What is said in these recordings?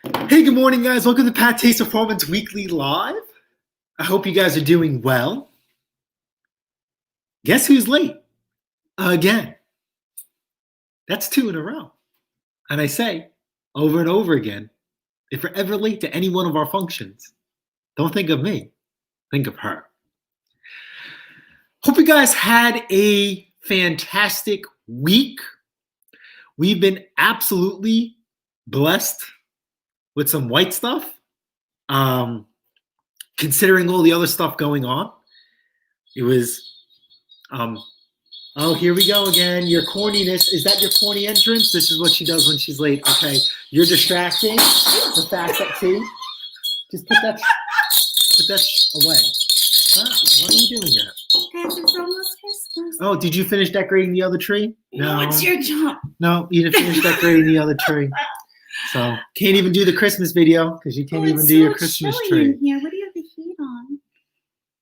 Hey, good morning, guys. Welcome to Pat Taste Performance Weekly Live. I hope you guys are doing well. Guess who's late? Again. That's 2 in a row. And I say over and over again, if you're ever late to any one of our functions, don't think of me. Think of her. Hope you guys had a fantastic week. We've been absolutely blessed with some white stuff, considering all the other stuff going on. It was, oh, here we go again. Your corniness. Is that your corny entrance? This is what she does when she's late. Okay, you're distracting. The fact that too. Just put that away. Ah, why are you doing that? Because it's almost Christmas. Oh, did you finish decorating the other tree? No, it's your job. No, you didn't finish decorating the other tree. So can't even do the Christmas video because you can't even do your Christmas tree. In here. What do you have the heat on?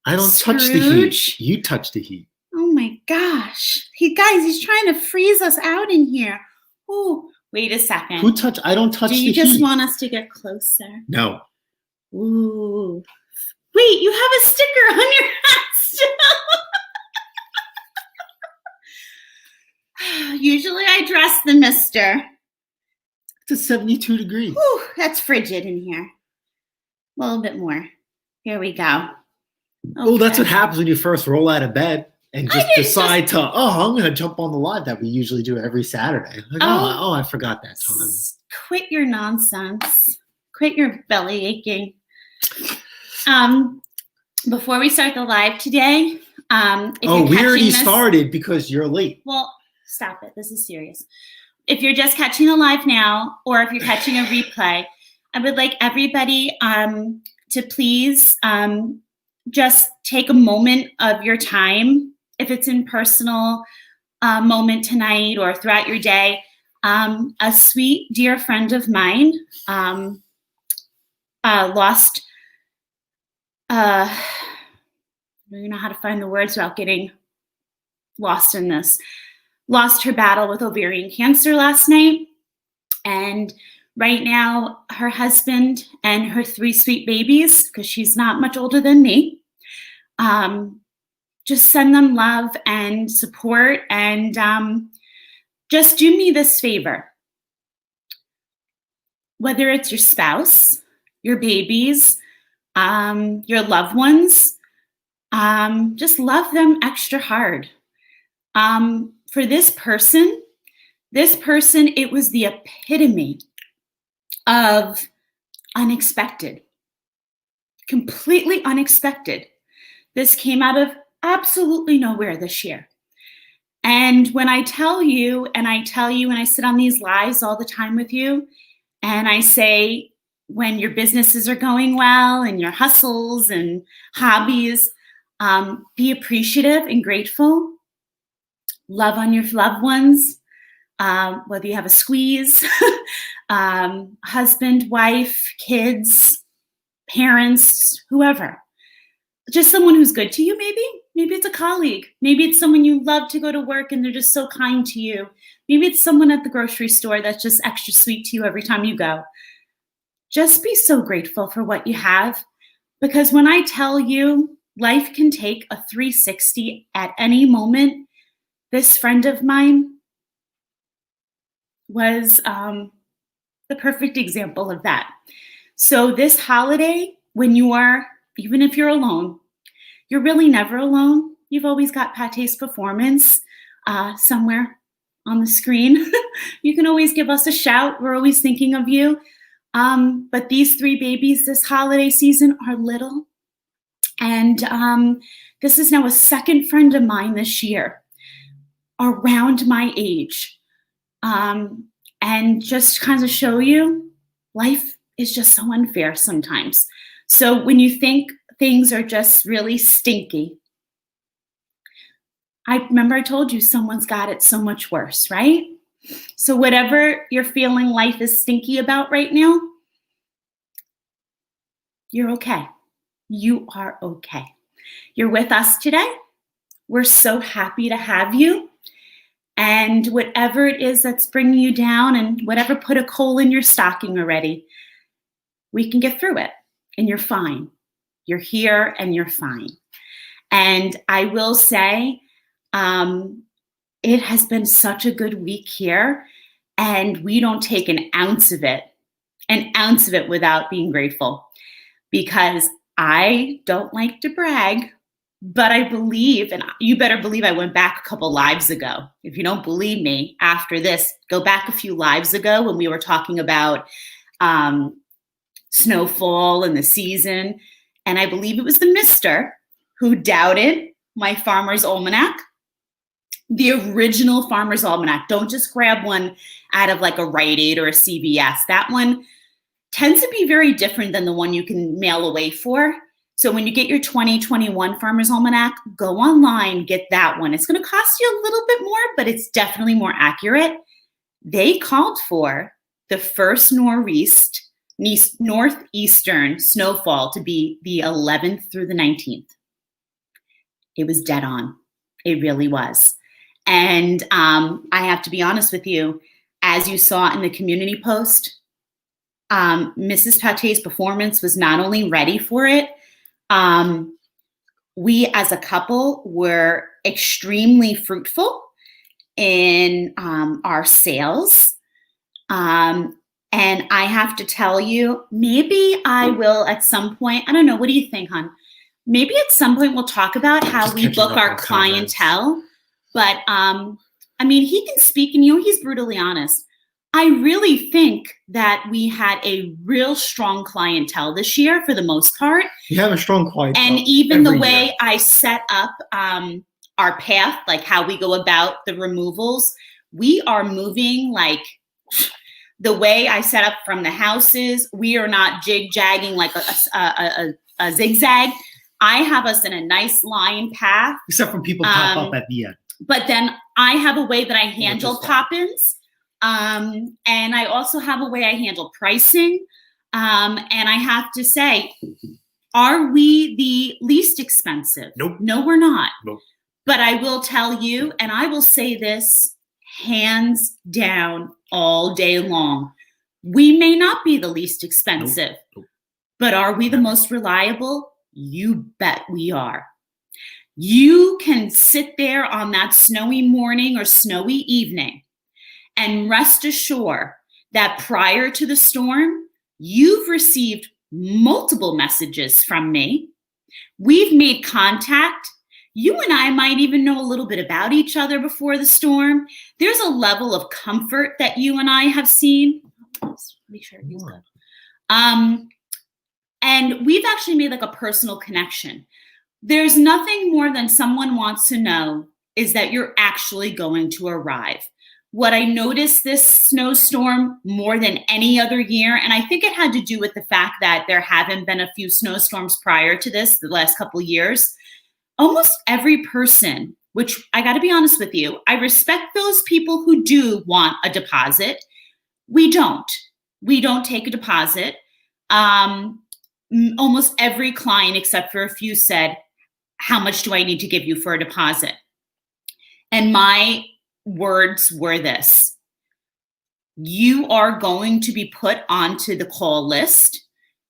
I don't touch the heat. You touch the heat. Oh my gosh. Guys, he's trying to freeze us out in here. Oh, wait a second. I don't touch the heat. Do you just want us to get closer? No. Ooh. Wait, you have a sticker on your hat still. Usually I dress the mister. It's 72 degrees. Whew, that's frigid in here. A little bit more. Here we go. Okay. Oh, that's what happens when you first roll out of bed and just decide I'm going to jump on the live that we usually do every Saturday. Like, I forgot that time. Quit your nonsense. Quit your belly aching. Before we start the live today, we already started because you're late. Well, stop it. This is serious. If you're just catching the live now, or if you're catching a replay, I would like everybody to please just take a moment of your time, if it's in personal moment tonight or throughout your day. A sweet, dear friend of mine lost, I don't know how to find the words without getting lost in this. Lost her battle with ovarian cancer last night. And right now, her husband and her 3 sweet babies, because she's not much older than me, just send them love and support. And just do me this favor. Whether it's your spouse, your babies, your loved ones, just love them extra hard. For this person, it was the epitome of unexpected, completely unexpected. This came out of absolutely nowhere this year. And when I tell you, and I sit on these lives all the time with you, and I say, when your businesses are going well and your hustles and hobbies, be appreciative and grateful. Love on your loved ones, whether you have a squeeze, husband, wife, kids, parents, whoever. Just someone who's good to you, maybe. Maybe it's a colleague. Maybe it's someone you love to go to work and they're just so kind to you. Maybe it's someone at the grocery store that's just extra sweet to you every time you go. Just be so grateful for what you have, because when I tell you life can take a 360 at any moment, this friend of mine was the perfect example of that. So this holiday, even if you're alone, you're really never alone. You've always got Pate's Performance somewhere on the screen. You can always give us a shout. We're always thinking of you. But these 3 babies this holiday season are little. And this is now a second friend of mine this year, around my age, and just kind of show you life is just so unfair sometimes. So when you think things are just really stinky, I remember I told you someone's got it so much worse, right? So whatever you're feeling life is stinky about right now, you're okay. You are okay. You're with us today. We're so happy to have you. And whatever it is that's bringing you down, and whatever put a coal in your stocking already, we can get through it and you're fine. You're here and you're fine. And I will say, it has been such a good week here, and we don't take an ounce of it without being grateful, because I don't like to brag, but I believe, and you better believe I went back a couple lives ago. If you don't believe me after this, go back a few lives ago when we were talking about snowfall and the season. And I believe it was the mister who doubted my Farmer's Almanac, the original Farmer's Almanac. Don't just grab one out of like a Rite Aid or a CVS. That one tends to be very different than the one you can mail away for. So when you get your 2021 Farmer's Almanac, go online, get that one. It's going to cost you a little bit more, but it's definitely more accurate. They called for the first northeastern snowfall to be the 11th through the 19th. It was dead on. It really was. And I have to be honest with you, as you saw in the community post, Mrs. Patay's performance was not only ready for it, we as a couple were extremely fruitful in our sales. And I have to tell you, maybe I will at some point, I don't know, what do you think, hon? Maybe at some point we'll talk about how Just we catching book up our on clientele. But I mean, he can speak, and he's brutally honest. I really think that we had a real strong clientele this year for the most part. You have a strong clientele. And even the every way year. I set up our path, like how we go about the removals, we are moving like the way I set up from the houses. We are not jig-jagging like a zigzag. I have us in a nice line path. Except when people pop up at the end. But then I have a way that I handle just pop-ins. And I also have a way I handle pricing. And I have to say, are we the least expensive? Nope. No, we're not. Nope. But I will tell you, and I will say this hands down all day long, we may not be the least expensive, Nope. but are we the most reliable? You bet we are. You can sit there on that snowy morning or snowy evening and rest assured that prior to the storm, you've received multiple messages from me. We've made contact. You and I might even know a little bit about each other before the storm. There's a level of comfort that you and I have seen. Let's make sure he's good. And we've actually made like a personal connection. There's nothing more than someone wants to know is that you're actually going to arrive. What I noticed this snowstorm more than any other year, and I think it had to do with the fact that there haven't been a few snowstorms prior to this the last couple of years, almost every person, which I got to be honest with you, I respect those people who do want a deposit. We don't take a deposit. Almost every client, except for a few, said, how much do I need to give you for a deposit? And my words were this: you are going to be put onto the call list.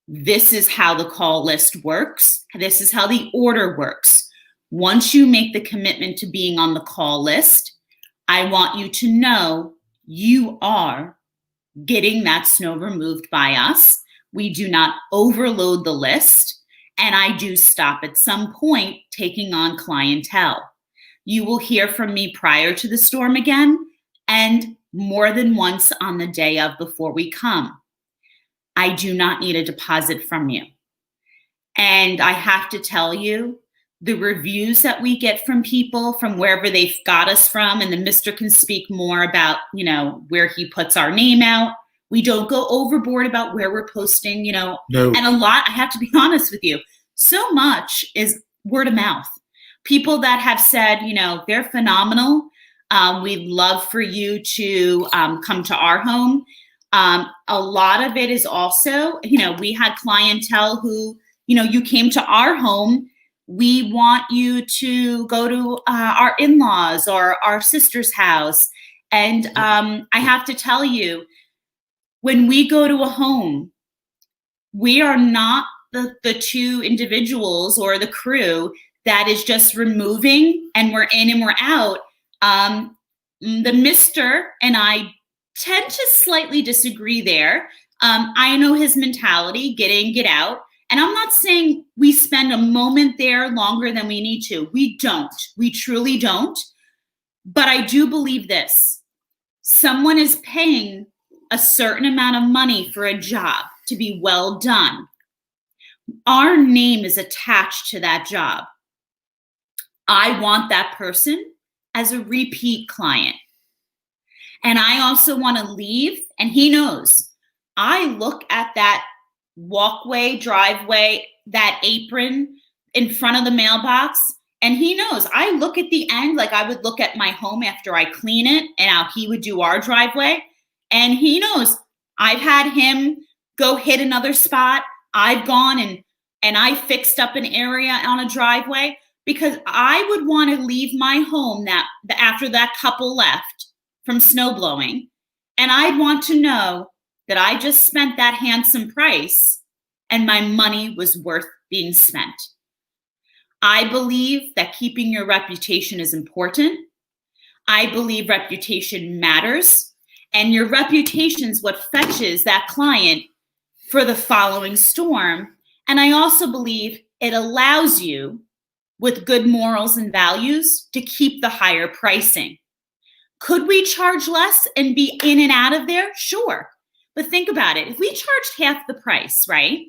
This is how the call list works. This is how the order works. Once you make the commitment to being on the call list, I want you to know you are getting that snow removed by us. We do not overload the list. And I do stop at some point taking on clientele. You will hear from me prior to the storm again, and more than once on the day of before we come. I do not need a deposit from you. And I have to tell you, the reviews that we get from people from wherever they've got us from, and the mister can speak more about, where he puts our name out. We don't go overboard about where we're posting, No. And a lot, I have to be honest with you, so much is word of mouth. People that have said, they're phenomenal. We'd love for you to come to our home. A lot of it is also, we had clientele who, you came to our home. We want you to go to our in-laws or our sister's house. And I have to tell you, when we go to a home, We are not the two individuals or the crew that is just removing and we're in and we're out. The Mr. and I tend to slightly disagree there. I know his mentality, get in, get out. And I'm not saying we spend a moment there longer than we need to. We don't. We truly don't. But I do believe this. Someone is paying a certain amount of money for a job to be well done. Our name is attached to that job. I want that person as a repeat client. And I also want to leave, and he knows. I look at that walkway, driveway, that apron in front of the mailbox, and he knows. I look at the end like I would look at my home after I clean it, and how he would do our driveway. And he knows I've had him go hit another spot. I've gone and I fixed up an area on a driveway because I would want to leave my home after that couple left from snow blowing. And I'd want to know that I just spent that handsome price and my money was worth being spent. I believe that keeping your reputation is important. I believe reputation matters. And your reputation is what fetches that client for the following storm. And I also believe it allows you, with good morals and values, to keep the higher pricing. Could we charge less and be in and out of there? Sure. But think about it. If we charged half the price, right?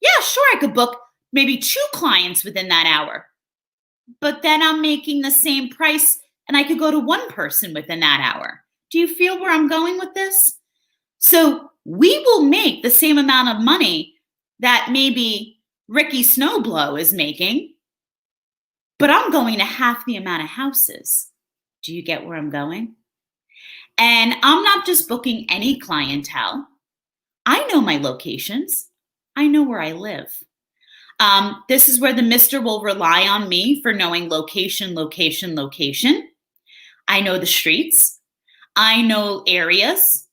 Yeah, sure, I could book maybe 2 clients within that hour. But then I'm making the same price and I could go to 1 person within that hour. Do you feel where I'm going with this? So we will make the same amount of money that maybe Ricky Snowblow is making, but I'm going to half the amount of houses. Do you get where I'm going? And I'm not just booking any clientele. I know my locations. I know where I live. This is where the Mr. will rely on me for knowing location, location, location. I know the streets. I know areas.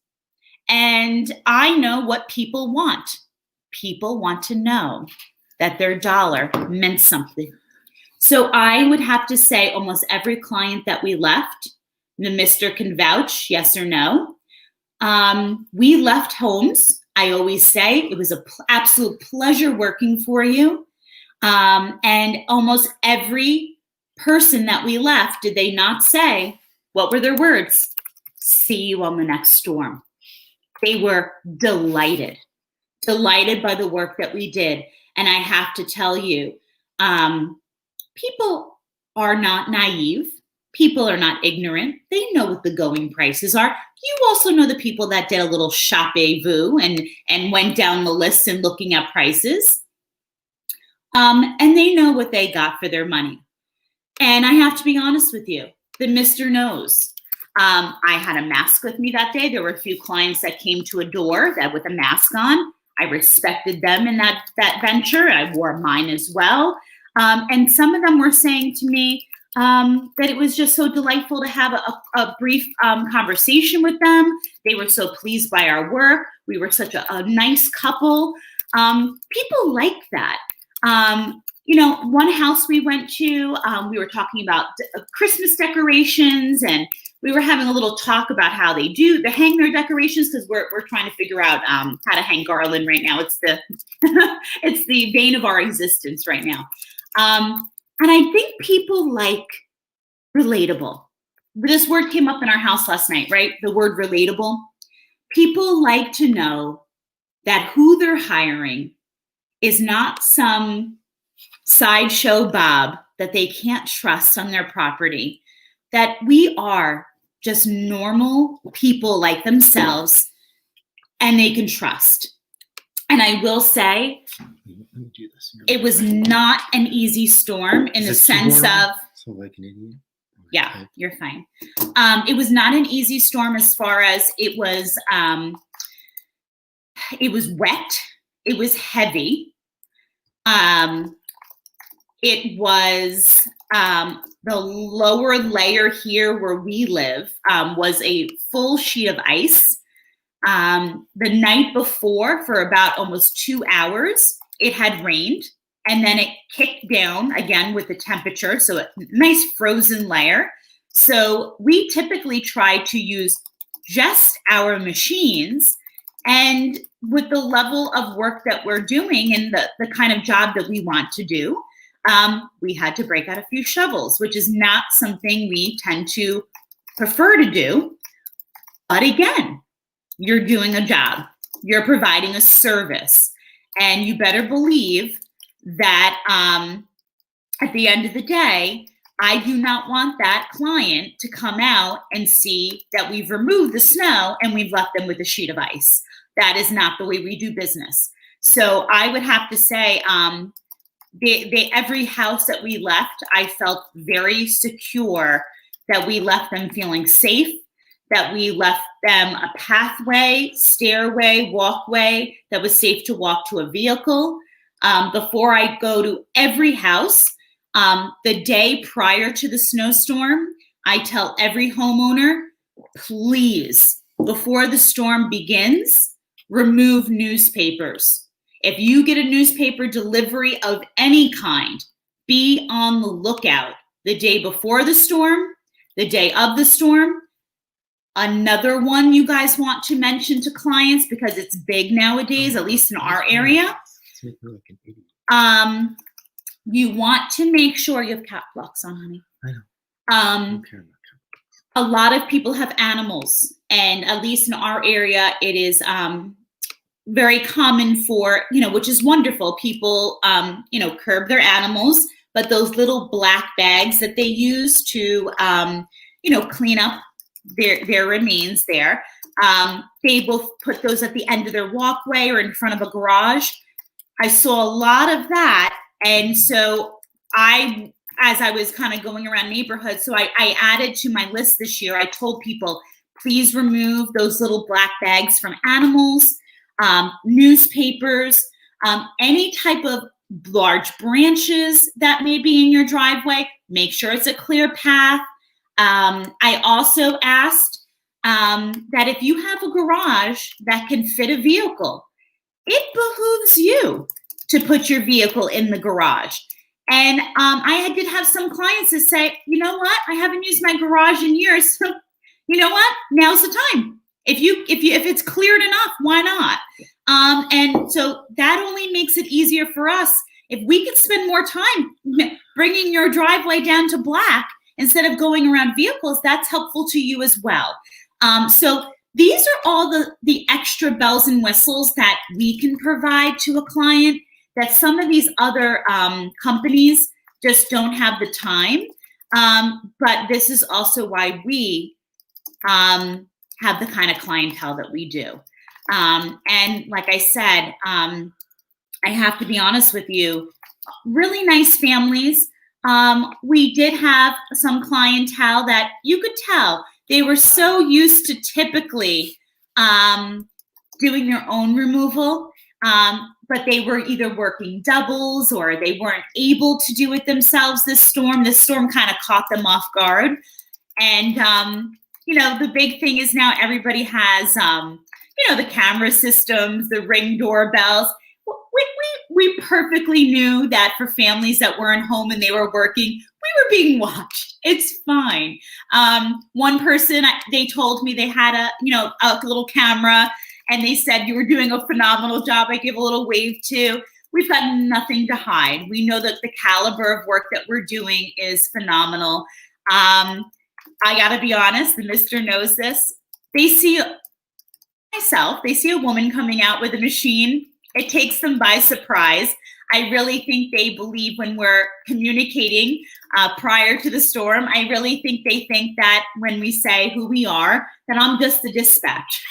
And I know what people want. People want to know that their dollar meant something. So I would have to say almost every client that we left, the Mr. can vouch, yes or no. We left homes. I always say it was an absolute pleasure working for you. And almost every person that we left, did they not say, what were their words? See you on the next storm. They were delighted by the work that we did. And I have to tell you, people are not naive. People are not ignorant. They know what the going prices are. You also know the people that did a little shop-a-vu and went down the list and looking at prices. And they know what they got for their money. And I have to be honest with you, the Mr. knows. I had a mask with me that day. There were a few clients that came to a door that with a mask on. I respected them in that venture. I wore mine as well. And some of them were saying to me that it was just so delightful to have a brief conversation with them. They were so pleased by our work. We were such a nice couple. People like that. One house we went to, we were talking about Christmas decorations, and we were having a little talk about how they hang their decorations, because we're trying to figure out how to hang garland right now. It's the it's the bane of our existence right now. And I think people like relatable. This word came up in our house last night, right? The word relatable. People like to know that who they're hiring is not some sideshow Bob that they can't trust on their property, that we are just normal people like themselves and they can trust. And I will say, it was not an easy storm in the sense of, so like an idiot. Yeah, you're fine. It was not an easy storm as far as it was wet. It was heavy. It was the lower layer here where we live was a full sheet of ice. The night before, for about almost 2 hours, it had rained, and then it kicked down again with the temperature, so a nice frozen layer. So we typically try to use just our machines, and with the level of work that we're doing and the kind of job that we want to do, we had to break out a few shovels, which is not something we tend to prefer to do. But again, you're doing a job, you're providing a service, and you better believe that at the end of the day, I do not want that client to come out and see that we've removed the snow and we've left them with a sheet of ice. That is not the way we do business. So I would have to say, every house that we left, I felt very secure that we left them feeling safe, that we left them a pathway, stairway, walkway that was safe to walk to a vehicle. Before I go to every house, the day prior to the snowstorm, I tell every homeowner, please, before the storm begins, remove newspapers. If you get a newspaper delivery of any kind, be on the lookout the day before the storm, the day of the storm. Another one you guys want to mention to clients, because it's big nowadays, at least in our area. You want to make sure you have cap blocks on, honey. I know. A lot of people have animals, and at least in our area, it is very common for, which is wonderful. People, curb their animals, but those little black bags that they use to, clean up their remains there, they will put those at the end of their walkway or in front of a garage. I saw a lot of that. And so as I was kind of going around neighborhoods, so I added to my list this year, I told people, please remove those little black bags from animals, newspapers, any type of large branches that may be in your driveway. Make sure it's a clear path. I also asked that if you have a garage that can fit a vehicle, it behooves you to put your vehicle in the garage. And I did have some clients that say, you know what, I haven't used my garage in years. So you know what, now's the time. If it's cleared enough, why not? And so that only makes it easier for us. If we could spend more time bringing your driveway down to black instead of going around vehicles, that's helpful to you as well. So these are all the extra bells and whistles that we can provide to a client that some of these other companies just don't have the time. But this is also why we have the kind of clientele that we do. And like I said, I have to be honest with you, really nice families. We did have some clientele that you could tell they were so used to typically doing their own removal, but they were either working doubles or they weren't able to do it themselves this storm. This storm kind of caught them off guard. And, the big thing is now everybody has, the camera systems, the Ring doorbells. We perfectly knew that for families that weren't home and they were working, we were being watched. It's fine. One person, they told me they had a little camera, and they said, you were doing a phenomenal job. I give a little wave too. We've got nothing to hide. We know that the caliber of work that we're doing is phenomenal. I gotta be honest, the mister knows this. They see a woman coming out with a machine. It takes them by surprise. I really think they believe when we're communicating prior to the storm, I really think they think that when we say who we are, that I'm just the dispatch.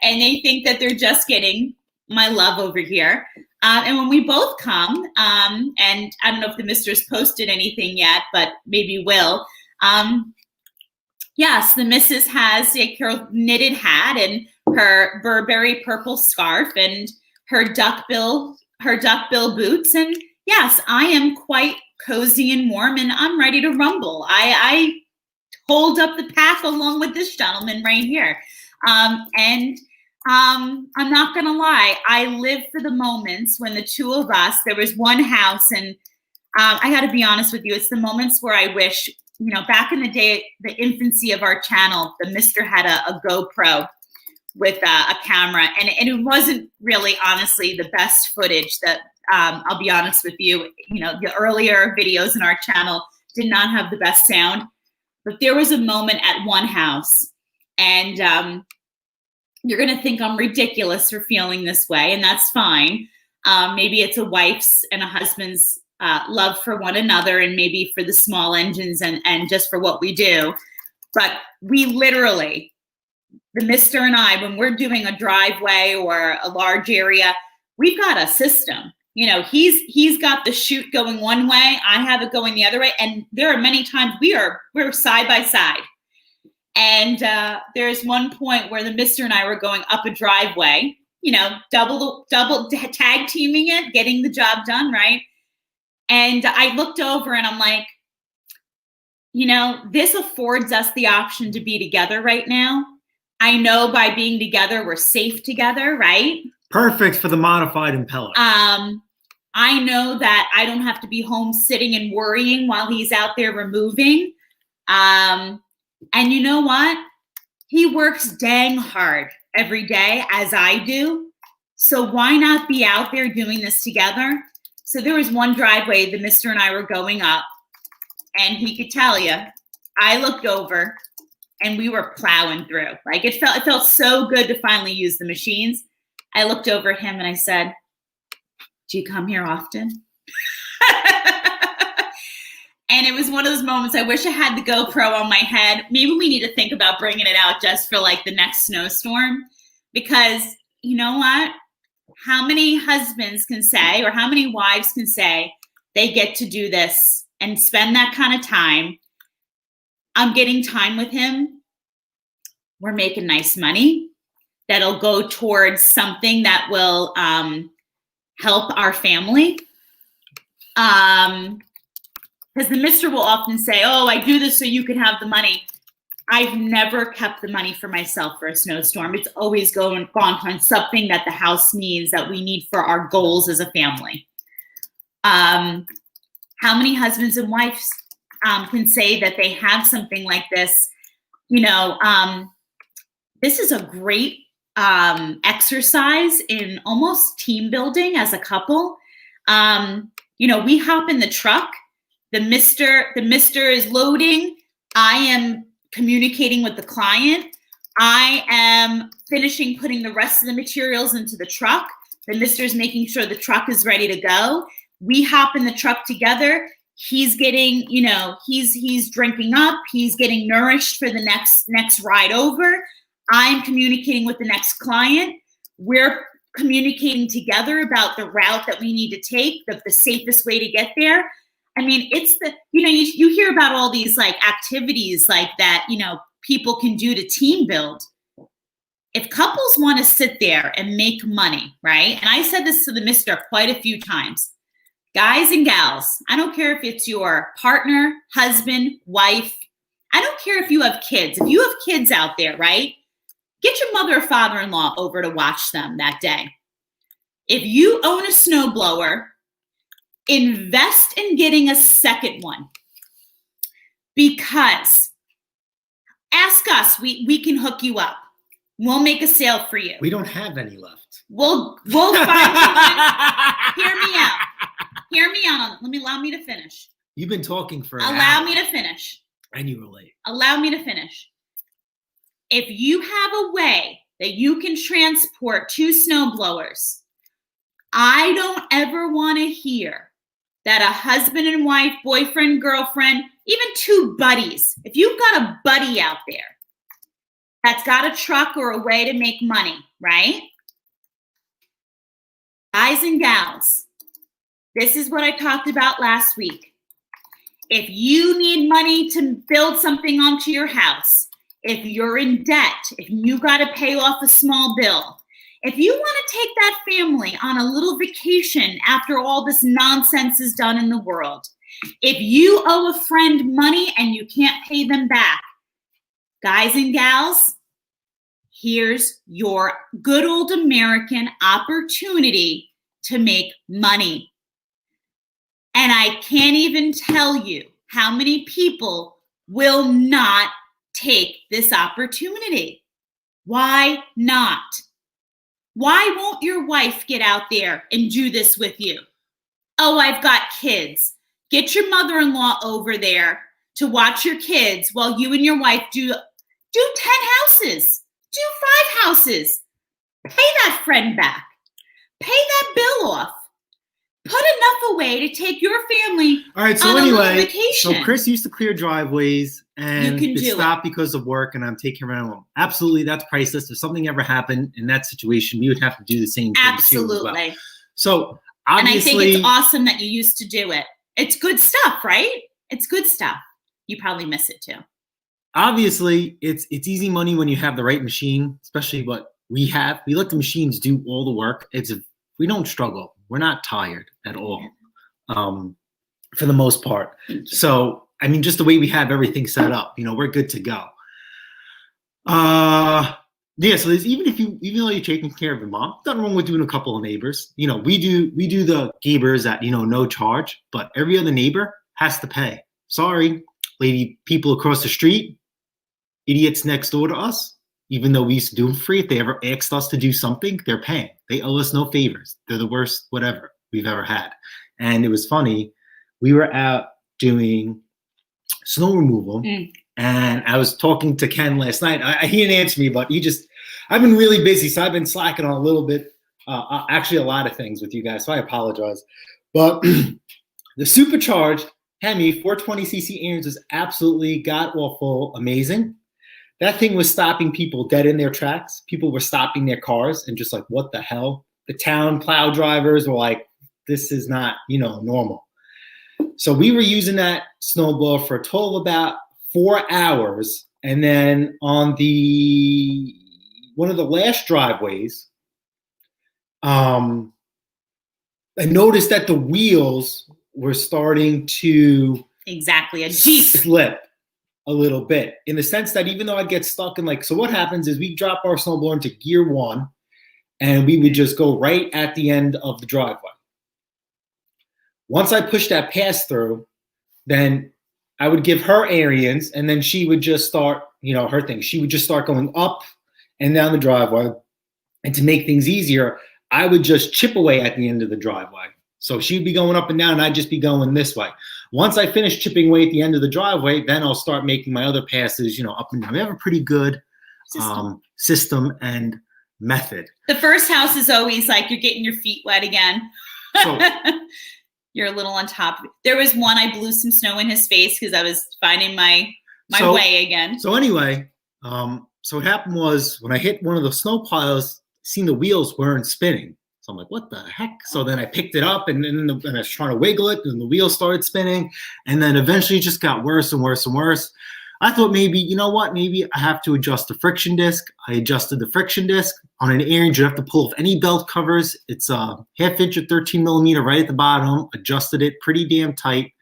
And they think that they're just getting my love over here. And when we both come, and I don't know if the mistress posted anything yet, but maybe will. Yes, the missus has her knitted hat and her Burberry purple scarf and her duckbill boots. And yes, I am quite cozy and warm, and I'm ready to rumble. I hold up the path along with this gentleman right here. I'm not going to lie. I live for the moments when the two of us, there was one house, and I got to be honest with you, it's the moments where I wish, back in the day, the infancy of our channel, the Mister had a GoPro with a camera, and it wasn't really, honestly, the best footage. That I'll be honest with you, the earlier videos in our channel did not have the best sound, but there was a moment at one house, and you're going to think I'm ridiculous for feeling this way, and that's fine. Maybe it's a wife's and a husband's love for one another, and maybe for the small engines and just for what we do. But we literally, the Mister and I, when we're doing a driveway or a large area, we've got a system. He's got the chute going one way, I have it going the other way, and there are many times we're side by side. And there's one point where the Mister and I were going up a driveway, double tag teaming it, getting the job done, right? And I looked over and I'm like, this affords us the option to be together right now. I know by being together, we're safe together, right? Perfect for the modified impeller. I know that I don't have to be home sitting and worrying while he's out there removing. And you know what? He works dang hard every day, as I do. So why not be out there doing this together? So there was one driveway the Mister and I were going up, and he could tell you, I looked over and we were plowing through. Like it felt so good to finally use the machines. I looked over at him and I said, "Do you come here often?" And it was one of those moments, I wish I had the GoPro on my head. Maybe we need to think about bringing it out just for like the next snowstorm, because you know what? How many husbands can say, or how many wives can say they get to do this and spend that kind of time? I'm getting time with him. We're making nice money that'll go towards something that will help our family. Because the Mister will often say, "Oh, I do this so you can have the money." I've never kept the money for myself for a snowstorm. It's always gone on something that the house needs, that we need for our goals as a family. How many husbands and wives can say that they have something like this? This is a great exercise in almost team building as a couple. We hop in the truck. The Mister is loading. I am communicating with the client. I am finishing putting the rest of the materials into the truck. The Mister is making sure the truck is ready to go. We hop in the truck together. He's getting, he's drinking up. He's getting nourished for the next ride over. I'm communicating with the next client. We're communicating together about the route that we need to take, the safest way to get there. I mean, it's you hear about all these like activities like that, people can do to team build. If couples want to sit there and make money, right? And I said this to the Mister quite a few times. Guys and gals, I don't care if it's your partner, husband, wife. I don't care if you have kids. If you have kids out there, right? Get your mother or father-in-law over to watch them that day. If you own a snowblower, invest in getting a second one, because ask us, we can hook you up. We'll make a sale for you. We don't have any left. We'll find you. Hear me out on it. Allow me to finish. You've been talking for an Allow hour. me to finish. And you were late. Allow me to finish. If you have a way that you can transport 2 snowblowers, I don't ever want to hear that a husband and wife, boyfriend, girlfriend, even 2 buddies, if you've got a buddy out there that's got a truck or a way to make money, right? Guys and gals, this is what I talked about last week. If you need money to build something onto your house, if you're in debt, if you got to pay off a small bill, if you want to take that family on a little vacation after all this nonsense is done in the world, if you owe a friend money and you can't pay them back, guys and gals, here's your good old American opportunity to make money. And I can't even tell you how many people will not take this opportunity. Why not? Why won't your wife get out there and do this with you? Oh, I've got kids. Get your mother-in-law over there to watch your kids while you and your wife do 10 houses, do 5 houses. Pay that friend back. Pay that bill off. Put enough away to take your family All right, so on a anyway, little vacation. so Chris used to clear driveways, and You can it do stopped because of work, and I'm taking care of him. Absolutely, that's priceless. If something ever happened in that situation, we would have to do the same thing too as well. Absolutely. So And obviously, I think it's awesome that you used to do it. It's good stuff, right? It's good stuff. You probably miss it too. obviously, it's easy money when you have the right machine, especially what we have. We let the machines do all the work. We don't struggle. We're not tired at all, for the most part. So, I mean, just the way we have everything set up, we're good to go. Yeah. So there's even though you're taking care of your mom, nothing wrong with doing a couple of neighbors. We do the neighbors at no charge, but every other neighbor has to pay. Sorry, lady, people across the street, idiots next door to us. Even though we used to do them free, if they ever asked us to do something, they're paying. They owe us no favors. They're the worst whatever we've ever had. And it was funny. We were out doing snow removal, and I was talking to Ken last night. He didn't answer me, but I've been really busy, so I've been slacking on a little bit. Actually, a lot of things with you guys, so I apologize. But the supercharged Hemi 420cc engines is absolutely god-awful amazing. That thing was stopping people dead in their tracks. People were stopping their cars and just like, what the hell? The town plow drivers were like, this is not, normal. So we were using that snowblower for a total of about 4 hours. And then on one of the last driveways, I noticed that the wheels were starting to Exactly, a Jeep. slip a little bit, in the sense that even though I'd get stuck in so what happens is we drop our snowblower into gear 1, and we would just go right at the end of the driveway. Once I pushed that pass through, then I would give her arians, and then she would just start, her thing. She would just start going up and down the driveway. And to make things easier, I would just chip away at the end of the driveway. So she'd be going up and down, and I'd just be going this way. Once I finish chipping away at the end of the driveway, then I'll start making my other passes, up and down. We have a pretty good system and method. The first house is always like you're getting your feet wet again. So, you're a little on top. There was one, I blew some snow in his face because I was finding my way again. So anyway, so what happened was when I hit one of the snow piles, seen the wheels weren't spinning. So I'm like, what the heck? So then I picked it up, and then I was trying to wiggle it, and the wheel started spinning. And then eventually it just got worse and worse and worse. I thought maybe, maybe I have to adjust the friction disc. I adjusted the friction disc. On an Arian, you have to pull off any belt covers. It's a 1/2 inch or 13 millimeter right at the bottom. Adjusted it pretty damn tight.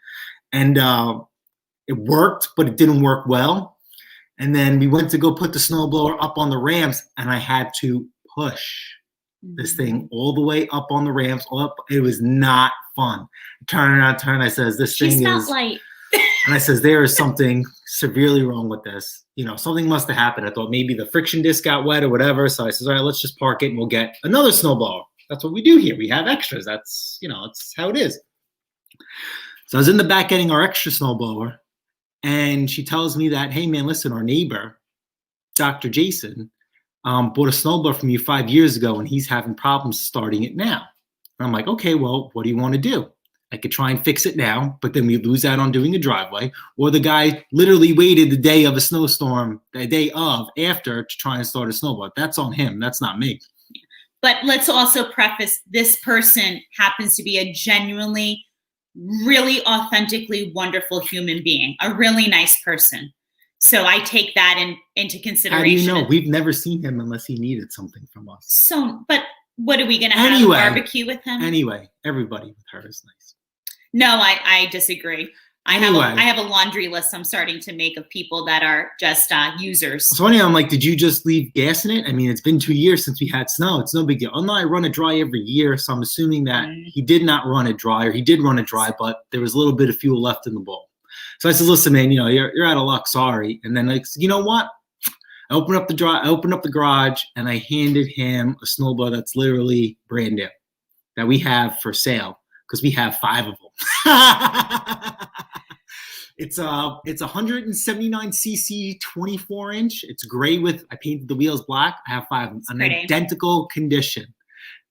And it worked, but it didn't work well. And then we went to go put the snowblower up on the ramps, and I had to push this thing all the way up on the ramps. It was not fun. Turn. I says, this thing is light. And I says, there is something severely wrong with this. Something must have happened. I thought maybe the friction disc got wet or whatever. So I says, all right, let's just park it and we'll get another snowblower. That's what we do here. We have extras. That's, it's how it is. So I was in the back getting our extra snowblower, and she tells me that, hey man, listen, our neighbor, Dr. Jason, bought a snowblower from you 5 years ago, and he's having problems starting it now. And I'm like, okay, well, what do you want to do? I could try and fix it now, but then we lose out on doing a driveway. Or the guy literally waited the day of a snowstorm, the day of, after, to try and start a snowblower. That's on him. That's not me. But let's also preface, this person happens to be a genuinely, really authentically wonderful human being, a really nice person. So I take that into consideration. How do you know? We've never seen him unless he needed something from us. So, but what are we going to have, a barbecue with him? Anyway, everybody with her is nice. No, I disagree. I Anyway. have a laundry list I'm starting to make of people that are just users. So anyway, I'm like, did you just leave gas in it? I mean, it's been 2 years since we had snow. It's no big deal. Oh no, I run it dry every year. So I'm assuming that he did not run it dry, or he did run it dry, but there was a little bit of fuel left in the bowl. So I said, listen, man, you're out of luck. Sorry. And then like, you know what? I opened up the garage and I handed him a snowblower that's literally brand new that we have for sale because we have 5 of them. It's 179 cc 24-inch. It's gray I painted the wheels black. I have 5 in identical condition.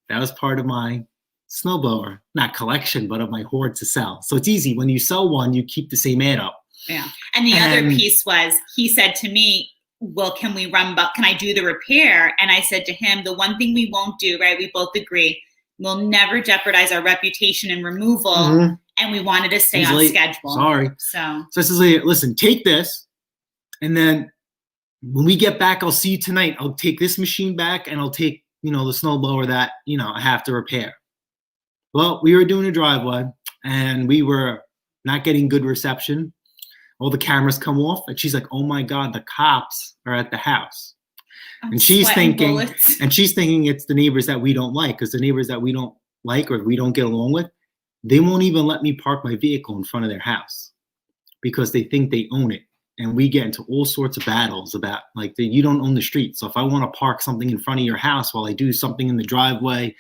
That was part of my snowblower, not collection, but of my hoard to sell. So it's easy. When you sell one, you keep the same ad up. Yeah. And the other piece was, he said to me, well, can I do the repair? And I said to him, the one thing we won't do, right? We both agree, we'll never jeopardize our reputation and removal. Mm-hmm. And we wanted to stay on schedule. Sorry. So I said, listen, take this. And then when we get back, I'll see you tonight. I'll take this machine back and I'll take, the snowblower that, I have to repair. Well, we were doing a driveway and we were not getting good reception. All the cameras come off and she's like, oh my God, the cops are at the house. And she's thinking it's the neighbors that we don't like, because the neighbors that we don't like or we don't get along with, they won't even let me park my vehicle in front of their house because they think they own it. And we get into all sorts of battles about like you don't own the street. So if I want to park something in front of your house while I do something in the driveway,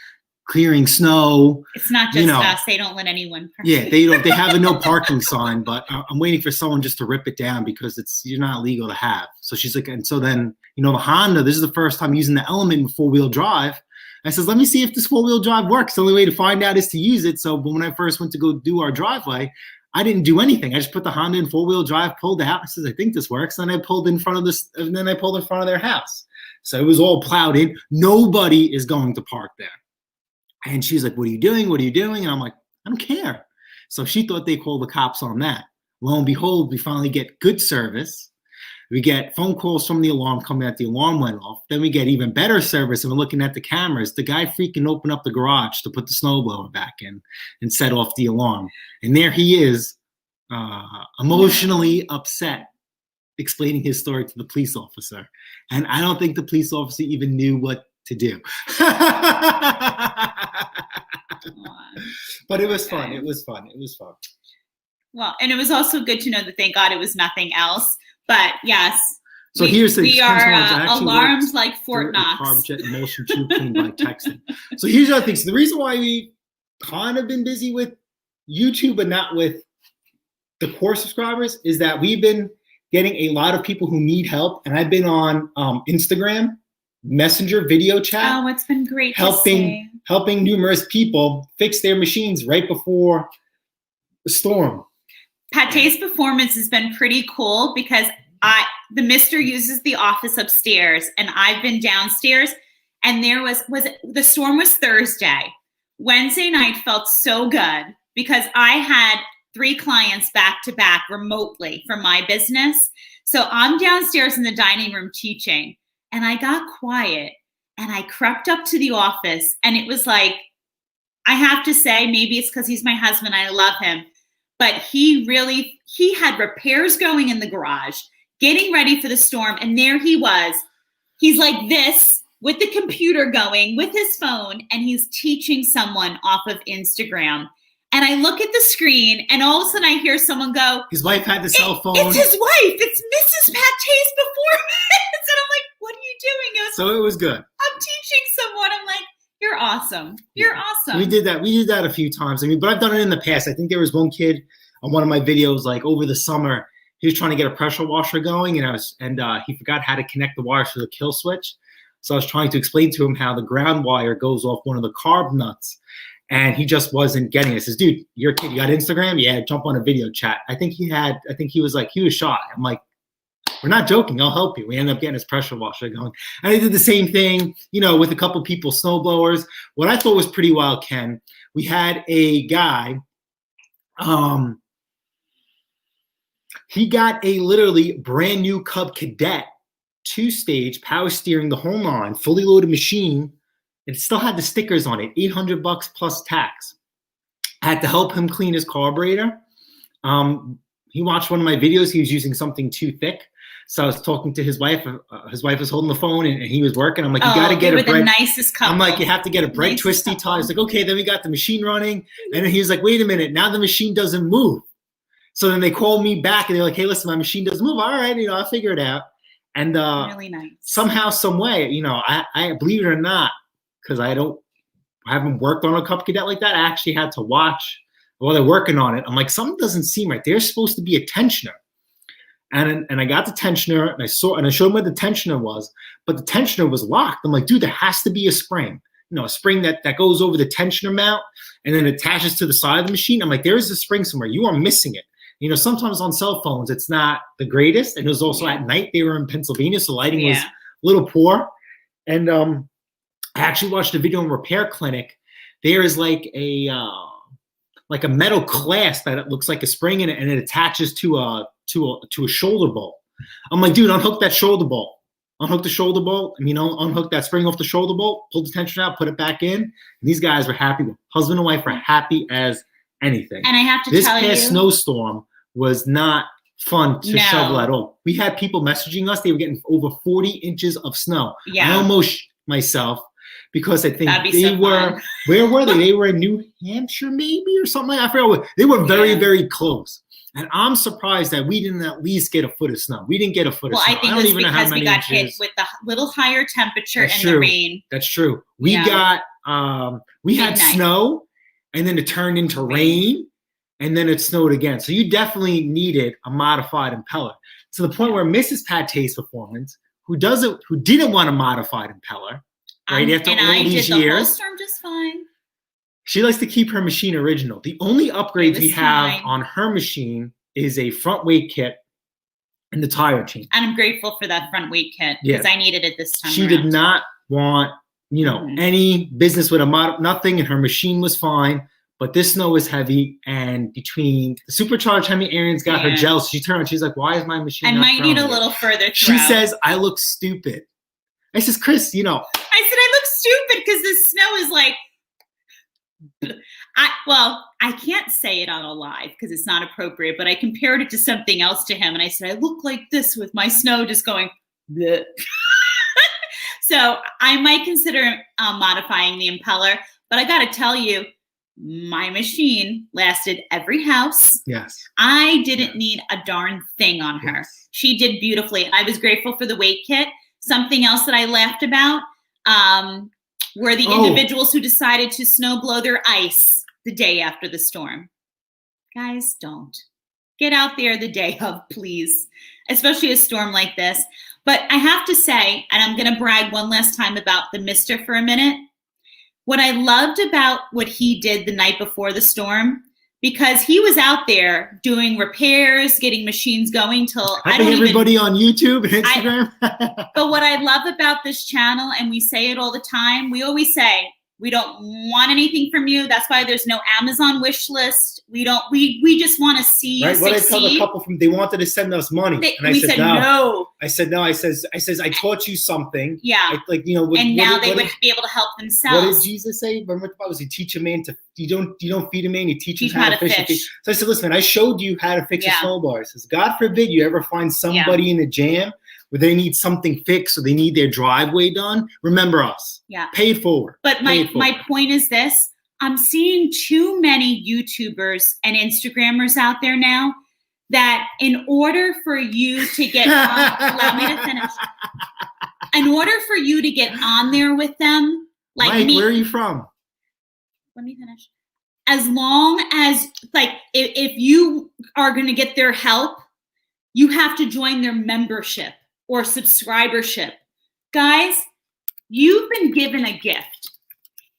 clearing snow. It's not just us. They don't let anyone park. Yeah, they don't. They have a no parking sign, but I'm waiting for someone just to rip it down because you're not legal to have. So she's like, and so then, the Honda, this is the first time using the Element with 4-wheel drive. I says, let me see if this 4-wheel drive works. The only way to find out is to use it. So when I first went to go do our driveway, I didn't do anything. I just put the Honda in 4-wheel drive, pulled it out. I says, I think this works. And I pulled in front of their house. So it was all plowed in. Nobody is going to park there. And she's like, what are you doing? What are you doing? And I'm like, I don't care. So she thought they called the cops on that. Lo and behold, we finally get good service. We get phone calls from the alarm coming out. The alarm went off. Then we get even better service, and we're looking at the cameras. The guy freaking opened up the garage to put the snowblower back in and set off the alarm. And there he is, emotionally upset, explaining his story to the police officer. And I don't think the police officer even knew what to do. But it was fun. It was fun. Well, and it was also good to know that thank God it was nothing else. But yes, so we are alarmed like Fort Knox. Carb jet emulsion tube clean by texting. So here's the other thing. So the reason why we kind of been busy with YouTube but not with the core subscribers is that we've been getting a lot of people who need help, and I've been on Instagram Messenger video chat. Oh, it's been great helping numerous people fix their machines right before the storm. Pate's performance has been pretty cool because the mister uses the office upstairs and I've been downstairs, and there was the storm was Thursday. Wednesday night felt so good because I had 3 clients back to back remotely from my business. So I'm downstairs in the dining room teaching, and I got quiet and I crept up to the office, and it was like, I have to say, maybe it's because he's my husband, I love him. But he had repairs going in the garage, getting ready for the storm. And there he was. He's like this with the computer going with his phone, and he's teaching someone off of Instagram. And I look at the screen, and all of a sudden I hear someone go, his wife had the cell phone. It's his wife. It's Mrs. Pate's performance. And I'm like, what are you doing? So it was good. I'm teaching someone. I'm like, you're awesome. You're awesome. We did that a few times. I mean, but I've done it in the past. I think there was one kid on one of my videos, like over the summer, he was trying to get a pressure washer going, and he forgot how to connect the wires to the kill switch. So I was trying to explain to him how the ground wire goes off one of the carb nuts, and he just wasn't getting it. I says, dude, you're a kid. You got Instagram? Yeah, jump on a video chat. I think he was shy. I'm like, we're not joking. I'll help you. We ended up getting his pressure washer going. And I did the same thing, with a couple people, snowblowers. What I thought was pretty wild, Ken, we had a guy, he got a literally brand new Cub Cadet 2-stage power steering, the whole nine, fully loaded machine. It still had the stickers on it, $800 plus tax. I had to help him clean his carburetor. watched one of my videos. He was using something too thick. So I was talking to his wife. His wife was holding the phone, and he was working. I'm like, you got to get a bread. The nicest couple. I'm like, you have to get a bread twisty tie. He's like, okay. Then we got the machine running, and then he was like, wait a minute. Now the machine doesn't move. So then they called me back, and they're like, hey, listen, my machine doesn't move. All right, I'll figure it out. And really nice. Somehow, some way, I believe it or not, because I haven't worked on a cup cadet like that. I actually had to watch while they're working on it. I'm like, something doesn't seem right. There's supposed to be a tensioner. And I got the tensioner, and I showed him where the tensioner was, but the tensioner was locked. I'm like, dude, there has to be a spring, a spring that goes over the tensioner mount and then attaches to the side of the machine. I'm like, there is a spring somewhere. You are missing it. Sometimes on cell phones, it's not the greatest. And it was also at night. They were in Pennsylvania, so lighting was a little poor. And I actually watched a video on Repair Clinic. There is like a metal clasp that it looks like a spring in it, and it attaches to a shoulder bolt. I'm like, dude, unhook that shoulder bolt. Unhook the shoulder bolt. Unhook that spring off the shoulder bolt. Pull the tension out. Put it back in. And these guys were happy. Husband and wife were happy as anything. And I have to tell you, this past snowstorm was not fun to shovel at all. We had people messaging us. They were getting over 40 inches of snow. Yeah. I almost myself because I think they were. Where were they? They were in New Hampshire, maybe, or something. I forgot what. They were very, very close. And I'm surprised that we didn't at least get a foot of snow. We didn't get a foot of snow. Well, I think it was because we got hit with the little higher temperature and the rain. That's true. We got we had snow, and then it turned into rain, and then it snowed again. So you definitely needed a modified impeller. To the point where Mrs. Pate's Performance, who didn't want a modified impeller, right after all these years, the whole storm just fine. She likes to keep her machine original. The only upgrades we have on her machine is a front weight kit and the tire change. And I'm grateful for that front weight kit because I needed it this time. She did not want, any business with nothing, and her machine was fine. But this snow was heavy, and between the supercharged Hemi Arians got her jealous. She turned around, she's like, why is my machine not might need a little further throw. She says, I look stupid. I says, Chris, I said, I look stupid because this snow is like, I can't say it on a live because it's not appropriate, but I compared it to something else to him. And I said, I look like this with my snow just going, bleh. So I might consider modifying the impeller, but I got to tell you, my machine lasted every house. Yes. I didn't need a darn thing on her. Yes. She did beautifully. I was grateful for the weight kit. Something else that I laughed about were the individuals who decided to snow blow their ice the day after the storm. Guys, don't. Get out there the day of, please, especially a storm like this. But I have to say, and I'm going to brag one last time about the mister for a minute, what I loved about what he did the night before the storm, because he was out there doing repairs, getting machines going till I think everybody on YouTube and Instagram. But what I love about this channel, and we say it all the time, we always say, we don't want anything from you. That's why there's no Amazon wish list. We just want to see you succeed. What I tell a couple they wanted to send us money. And I said no. I said no. I says I taught you something. Yeah. And now they would be able to help themselves. What did Jesus say? Remember what was he? Teach a man to you don't feed a man, you teach him how to fish. So I said, listen, man, I showed you how to fix a snowblower. I says, God forbid you ever find somebody in a jam where they need something fixed or they need their driveway done. Remember us. Yeah. Pay it forward. But my point is this. I'm seeing too many YouTubers and Instagrammers out there now that in order for you to get on, allow me to finish. In order for you to get on there with them, like Mike, me. Where are you from? Let me finish. As long as, if you are going to get their help, you have to join their membership or subscribership. Guys, you've been given a gift.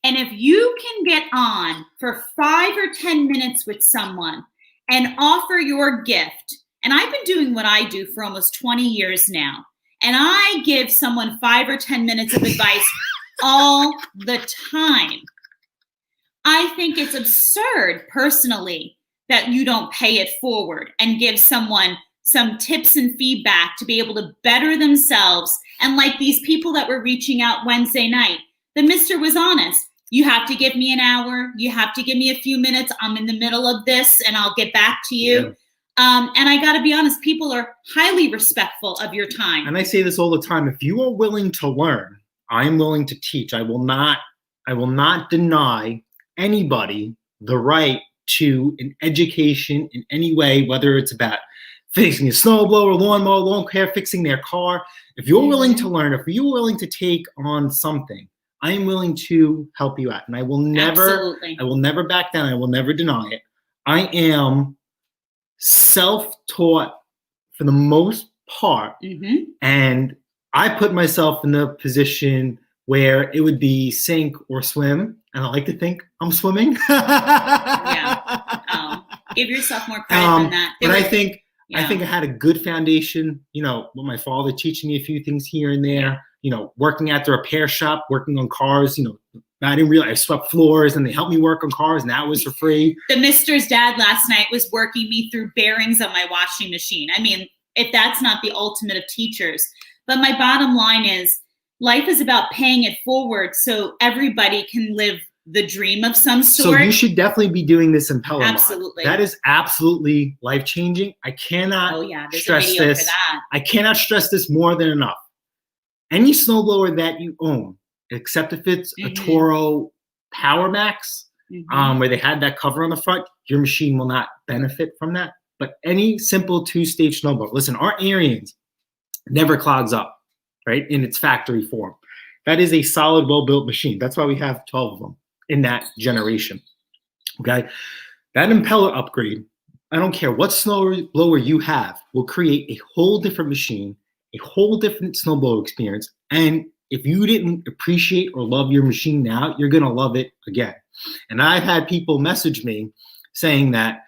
And if you can get on for 5 or 10 minutes with someone and offer your gift, and I've been doing what I do for almost 20 years now, and I give someone 5 or 10 minutes of advice all the time. I think it's absurd, personally, that you don't pay it forward and give someone some tips and feedback to be able to better themselves. And like these people that were reaching out Wednesday night, the mister was honest. You have to give me an hour. You have to give me a few minutes. I'm in the middle of this and I'll get back to you. And I got to be honest, people are highly respectful of your time. And I say this all the time. If you are willing to learn, I am willing to teach. I will not deny anybody the right to an education in any way, whether it's about fixing a snowblower, lawnmower, lawn care, fixing their car. If you're willing to learn, if you're willing to take on something, I am willing to help you out. And I will never back down. I will never deny it. I am self-taught for the most part. And I put myself in the position where it would be sink or swim. And I like to think I'm swimming. Give yourself more credit than that. But I think I had a good foundation, with my father teaching me a few things here and there, working at the repair shop, working on cars, I didn't realize I swept floors and they helped me work on cars and that was for free. The mister's dad last night was working me through bearings on my washing machine. I mean, if that's not the ultimate of teachers. But my bottom line is life is about paying it forward so everybody can live the dream of some sort. So you should definitely be doing this in Pelham. Absolutely. That is absolutely life-changing. I cannot stress this. I cannot stress this more than enough. Any snowblower that you own, except if it's a Toro Power Max, where they had that cover on the front, your machine will not benefit from that. But any simple two-stage snowblower, listen, our Arians never clogs up, right, in its factory form. That is a solid, well-built machine. That's why we have 12 of them in that generation, okay? That impeller upgrade, I don't care what snowblower you have, will create a whole different machine, a whole different snowblower experience, and if you didn't appreciate or love your machine now, you're gonna love it again. And I've had people message me saying that,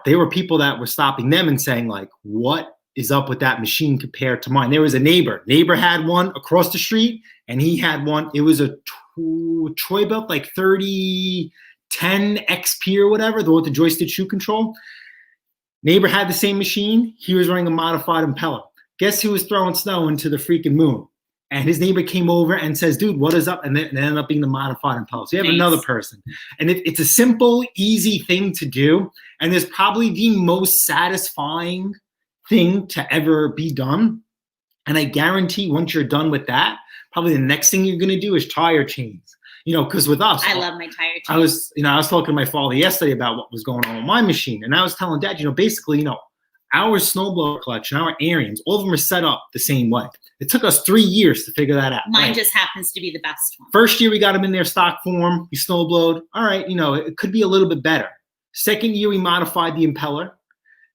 they were people that were stopping them and saying like, what is up with that machine compared to mine? There was a neighbor had one across the street and he had one. It was a Troy Belt, like 3010 XP or whatever, the one with the joystick shoe control. Neighbor had the same machine. He was running a modified impeller. Guess who was throwing snow into the freaking moon? And his neighbor came over and says, dude, what is up? And then it ended up being the modified impeller. So you have another person. And it's a simple, easy thing to do. And it's probably the most satisfying thing to ever be done. And I guarantee once you're done with that, probably the next thing you're going to do is tire chains. Because with us, I love my tire chains. I was talking to my father yesterday about what was going on with my machine. And I was telling Dad, basically, our snowblower collection, our Arians, all of them are set up the same way. It took us 3 years to figure that out. Mine just happens to be the best one. First year, we got them in their stock form. We snowblowed. All right, it could be a little bit better. Second year, we modified the impeller.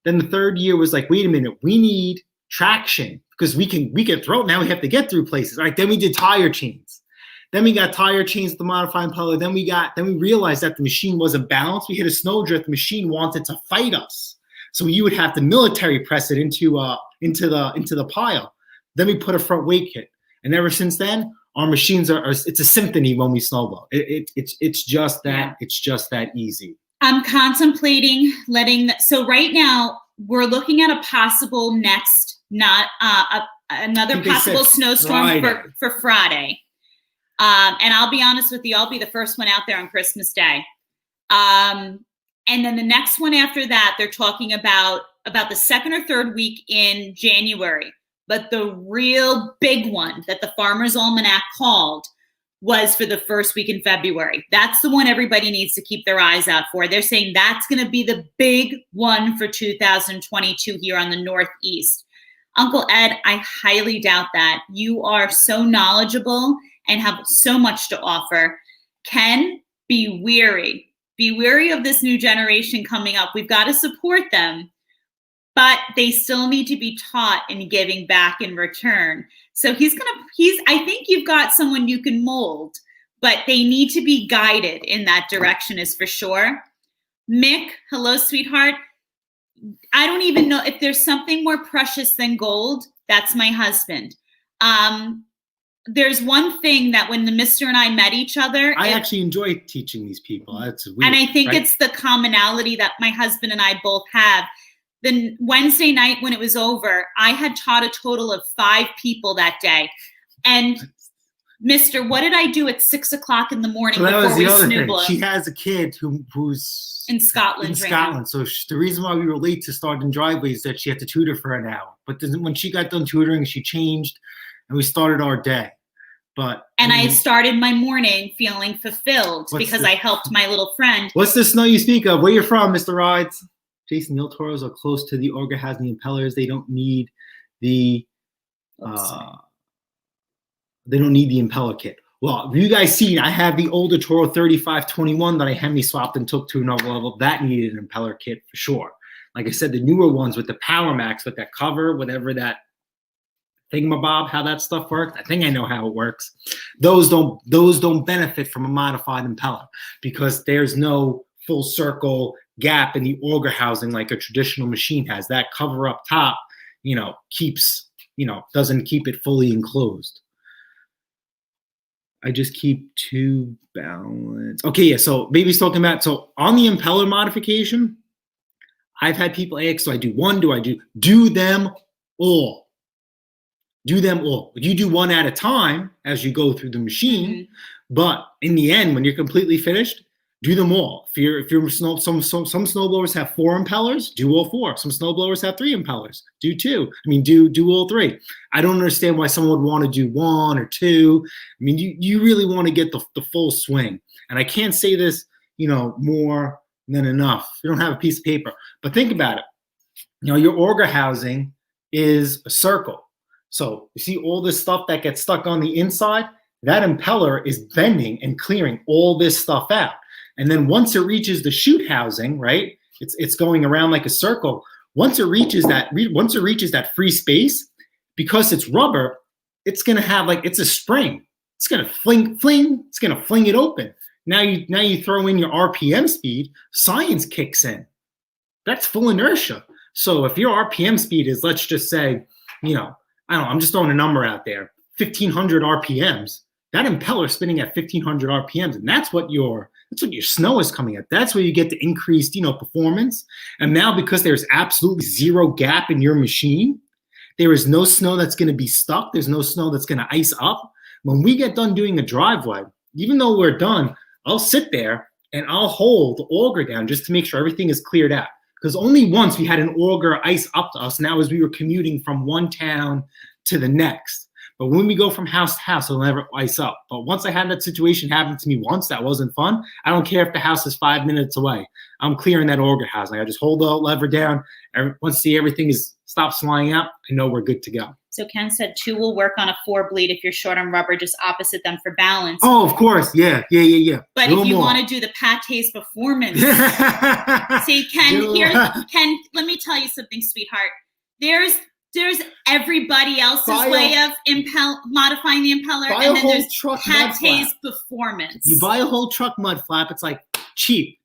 Then the third year was like, wait a minute, we need traction because we can throw it. Now we have to get through places. All right, then we did tire chains. Then we got tire chains with the modified impeller. Then we realized that the machine wasn't balanced. We hit a snowdrift. The machine wanted to fight us. So you would have to military press it into the pile. Then we put a front weight kit, and ever since then, our machines it's a symphony when we snowblow. It's just that easy. I'm contemplating so right now we're looking at a possible next, another possible snowstorm for Friday. And I'll be honest with you, I'll be the first one out there on Christmas Day. And then the next one after that, they're talking about the second or third week in January. But the real big one that the Farmer's Almanac called was for the first week in February. That's the one everybody needs to keep their eyes out for. They're saying that's going to be the big one for 2022 here on the Northeast. Uncle Ed, I highly doubt that. You are so knowledgeable and have so much to offer. Ken, be wary. Be wary of this new generation coming up. We've got to support them, but they still need to be taught in giving back in return. So I think you've got someone you can mold, but they need to be guided in that direction is for sure. Mick, hello, sweetheart. I don't even know if there's something more precious than gold. That's my husband. There's one thing that when the Mr. and I met each other, I actually enjoy teaching these people. That's weird. And I think it's the commonality that my husband and I both have. The Wednesday night when it was over, I had taught a total of 5 people that day. And Mister, what did I do at 6 o'clock in the morning So that was before the we other thing. snowblow? She has a kid who's In Scotland. In right now. Scotland. So the reason why we were late to start in driveway is that she had to tutor for an hour. But then when she got done tutoring, she changed, and we started our day. And I started my morning feeling fulfilled because I helped my little friend. What's the snow you speak of? Where you from, Mr. Rides? Jason, the toros are close to the Orga has the impellers. They don't need the impeller kit. Well, you guys seen, I have the older Toro 3521 that I hemi swapped and took to another level. That needed an impeller kit for sure. Like I said, the newer ones with the Power Max, with that cover, whatever that thingamabob, how that stuff works. I think I know how it works. Those don't benefit from a modified impeller because there's no full circle gap in the auger housing like a traditional machine has. That cover up top, keeps, doesn't keep it fully enclosed. I just keep two balance. Okay, yeah, so baby's talking about, so on the impeller modification, I've had people ask, so I do one, do them all. Do them all. You do one at a time as you go through the machine, but in the end, when you're completely finished, do them all. Some snowblowers have 4 impellers, do all 4. Some snowblowers have 3 impellers, do 2. Do all 3. I don't understand why someone would want to do 1 or 2. You really want to get the full swing. And I can't say this, more than enough. You don't have a piece of paper, but think about it. Your auger housing is a circle. So you see all this stuff that gets stuck on the inside, that impeller is bending and clearing all this stuff out. And then once it reaches the chute housing, right, it's going around like a circle. Once it reaches that free space, because it's rubber, it's gonna have it's a spring. It's gonna fling, it's gonna fling it open. Now you throw in your RPM speed, science kicks in. That's full inertia. So if your RPM speed is, let's just say, I don't know, I'm just throwing a number out there, 1,500 RPMs, that impeller spinning at 1,500 RPMs, and that's what your snow is coming at. That's where you get the increased, performance. And now because there's absolutely zero gap in your machine, there is no snow that's going to be stuck. There's no snow that's going to ice up. When we get done doing a driveway, even though we're done, I'll sit there and I'll hold the auger down just to make sure everything is cleared out. Because only once we had an auger ice up to us, and that was we were commuting from one town to the next. But when we go from house to house, it'll never ice up. But once I had that situation happen to me once, that wasn't fun. I don't care if the house is 5 minutes away. I'm clearing that auger housing. I just hold the lever down. And once everything stops flying out, I know we're good to go. So Ken said 2 will work on a 4 bleed if you're short on rubber, just opposite them for balance. Oh, of course. Yeah. But if you want to do the Pate's performance, see, Ken, let me tell you something, sweetheart. There's everybody else's way of modifying the impeller, and then there's Pate's performance. You buy a whole truck mud flap, it's like cheap.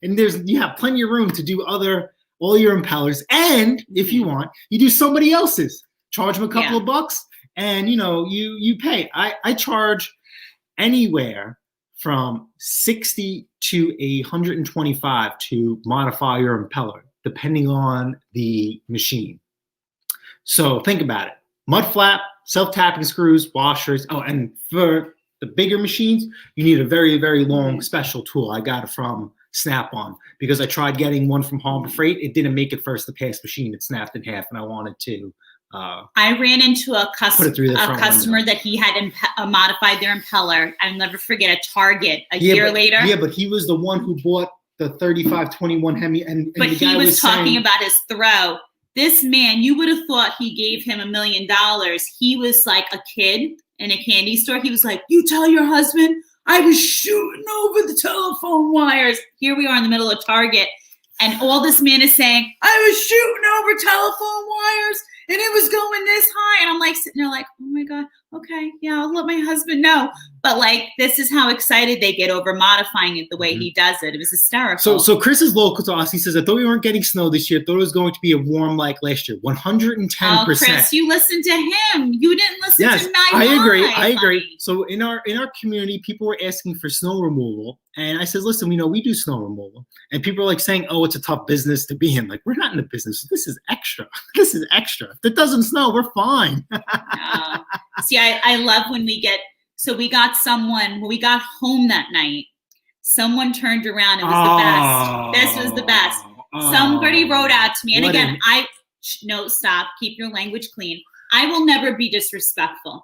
And you have plenty of room to do all your impellers. And if you want, you do somebody else's. Charge them a couple of bucks, and you pay. I charge anywhere from $60 to $125 to modify your impeller, depending on the machine. So think about it. Mud flap, self-tapping screws, washers. Oh, and for the bigger machines, you need a very, very long special tool. I got it from Snap-on because I tried getting one from Harbor Freight. It didn't make it first to pass machine. It snapped in half, and I wanted to. I ran into a customer that he had modified their impeller. I'll never forget, a Target a year later. Yeah, but he was the one who bought the 3521 Hemi. But he was talking about his throw. This man, you would have thought he gave him $1 million. He was like a kid in a candy store. He was like, "You tell your husband I was shooting over the telephone wires." Here we are in the middle of Target, and all this man is saying, "I was shooting over telephone wires, and it was going this high." And I'm like sitting there like, "Oh my God, okay, yeah, I'll let my husband know." But this is how excited they get over modifying it the way he does it. It was hysterical. So Chris is local to us. He says, "I thought we weren't getting snow this year. I thought it was going to be a warm like last year." 110%. Oh, Chris, you listened to him. You didn't listen to my I agree. So in our community, people were asking for snow removal, and I said, "Listen, we do snow removal." And people are saying, "Oh, it's a tough business to be in." We're not in the business. This is extra. This is extra. If it doesn't snow, we're fine. See, I love when we get So we got someone, when we got home that night, someone turned around. It was the best. This was the best. Somebody wrote out to me. And again, no, stop. Keep your language clean. I will never be disrespectful.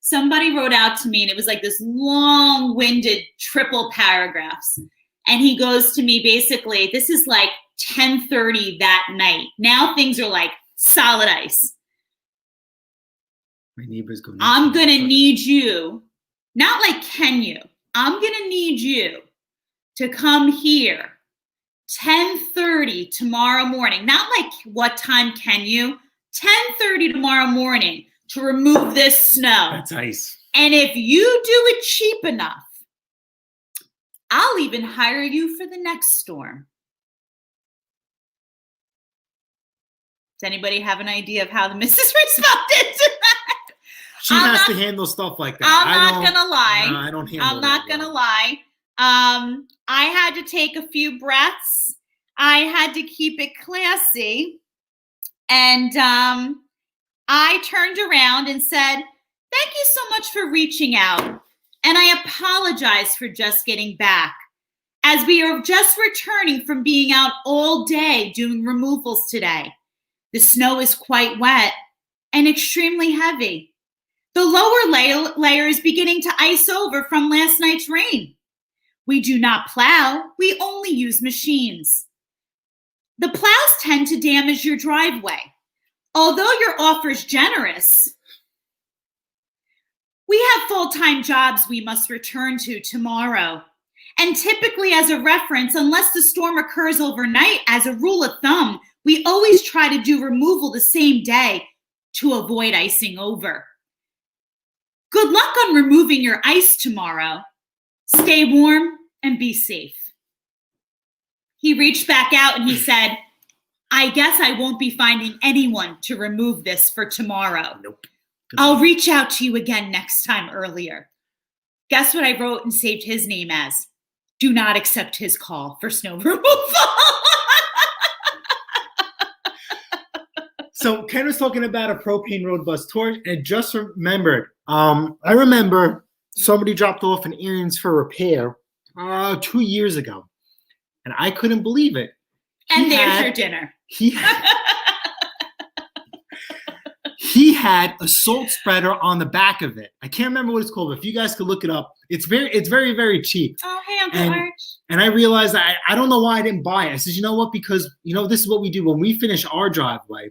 Somebody wrote out to me, and it was like this long-winded triple paragraphs. And he goes to me, basically, this is like 10:30 that night. Now things are like solid ice. My neighbor's going. I'm going to need you, not like can you, I'm going to need you to come here 10:30 tomorrow morning. Not like what time can you, 10:30 tomorrow morning to remove this snow. That's ice. And if you do it cheap enough, I'll even hire you for the next storm. Does anybody have an idea of how the missus responded to that? She has to handle stuff like that. I'm not gonna lie. No, I don't handle I'm not gonna lie. I had to take a few breaths. I had to keep it classy. And I turned around and said, thank you so much for reaching out. And I apologize for just getting back, as we are just returning from being out all day doing removals today. The snow is quite wet and extremely heavy. The lower layer is beginning to ice over from last night's rain. We do not plow, we only use machines. The plows tend to damage your driveway. Although your offer is generous, we have full-time jobs we must return to tomorrow. And typically, as a reference, unless the storm occurs overnight, as a rule of thumb, we always try to do removal the same day to avoid icing over. Good luck on removing your ice tomorrow. Stay warm and be safe. He reached back out and he said, I guess I won't be finding anyone to remove this for tomorrow. Nope. I'll reach out to you again next time earlier. Guess what I wrote and saved his name as? Do not accept his call for snow removal. So Ken was talking about a propane road bus tour, and just remembered. I remember somebody dropped off an errands for repair 2 years ago, and I couldn't believe it. And there's your dinner. He had a salt spreader on the back of it. I can't remember what it's called, but if you guys could look it up, it's very, very cheap. Oh, hey, Uncle Arch. And I realized I don't know why I didn't buy it. I said, you know what? Because, this is what we do. When we finish our driveway,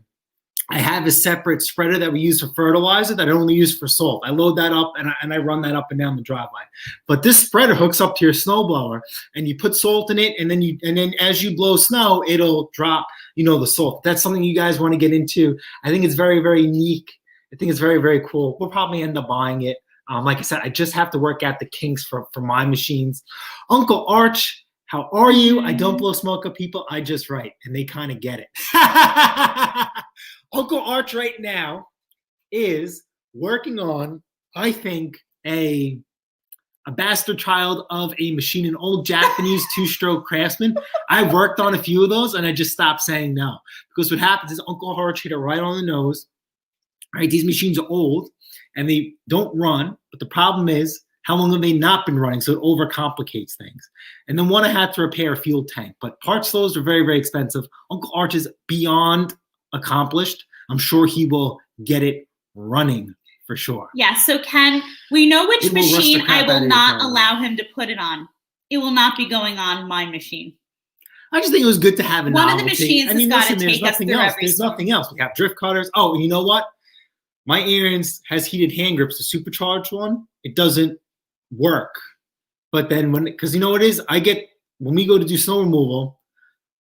I have a separate spreader that we use for fertilizer that I only use for salt. I load that up and I run that up and down the driveway. But this spreader hooks up to your snowblower, and you put salt in it, and then as you blow snow, it'll drop, the salt. That's something you guys want to get into. I think it's very, very unique. I think it's very, very cool. We'll probably end up buying it. Like I said, I just have to work out the kinks for my machines. Uncle Arch, how are you? I don't blow smoke at people. I just write, and they kind of get it. Uncle Arch right now is working on, I think, a bastard child of a machine, an old Japanese two-stroke Craftsman. I worked on a few of those, and I just stopped saying no. Because what happens is Uncle Arch hit it right on the nose. Right? These machines are old, and they don't run. But the problem is, how long have they not been running? So it overcomplicates things. And then one I had to repair a fuel tank. But parts those are very, very expensive. Uncle Arch is beyond accomplished. I'm sure he will get it running for sure. Yeah, so Ken, we know which machine I will not allow him to put it on. It will not be going on my machine. I just think it was good to have a One novelty. of the machines has got to take us through every There's nothing else. We have drift cutters. Oh, you know what? My Aaron's has heated hand grips, the supercharged one. It doesn't work. But then because you know what it is? When we go to do snow removal,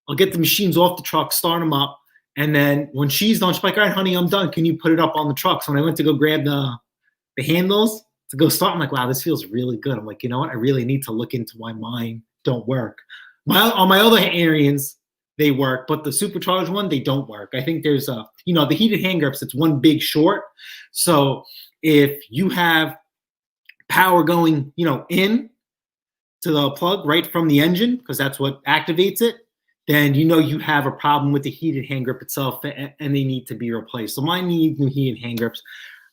I'll get the machines off the truck, start them up. And then when she's done, she's like, all right, honey, I'm done. Can you put it up on the truck? So when I went to go grab the handles to go start, I'm like, wow, this feels really good. I'm like, you know what? I really need to look into why mine don't work. On my other Arians, they work, but the supercharged one, they don't work. I think there's the heated hand grips, it's one big short. So if you have power going, in to the plug right from the engine, because that's what activates it, then you have a problem with the heated hand grip itself, and they need to be replaced. So mine need new heated hand grips.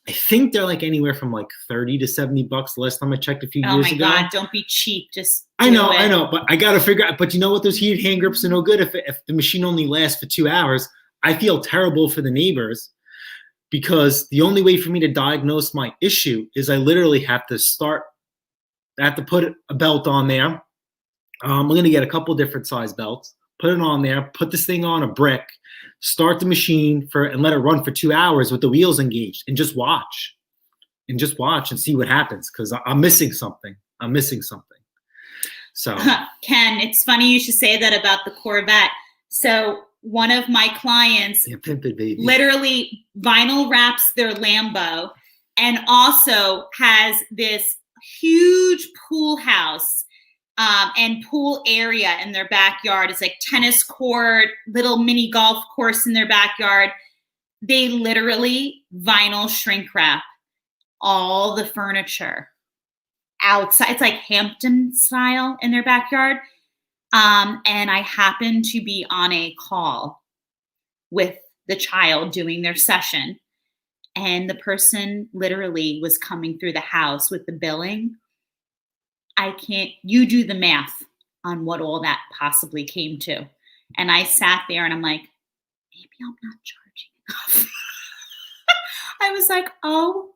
I think they're like anywhere from like 30 to 70 bucks. The last time I checked a few years ago. Oh my God, don't be cheap. Just I know, but I got to figure out. But you know what? Those heated hand grips are no good if the machine only lasts for 2 hours. I feel terrible for the neighbors because the only way for me to diagnose my issue is I literally have to put a belt on there. I'm going to get a couple different size belts, put it on there, put this thing on a brick, start the machine and let it run for 2 hours with the wheels engaged and just watch and see what happens. Cause I'm missing something. So Ken, it's funny you should say that about the Corvette. So one of my clients literally vinyl wraps their Lambo and also has this huge pool house and pool area in their backyard. It's like tennis court, little mini golf course in their backyard. They literally vinyl shrink wrap all the furniture outside. It's like Hampton style in their backyard. And I happened to be on a call with the child doing their session. And the person literally was coming through the house with the billing. You do the math on what all that possibly came to. And I sat there and I'm like, maybe I'm not charging enough. I was like, oh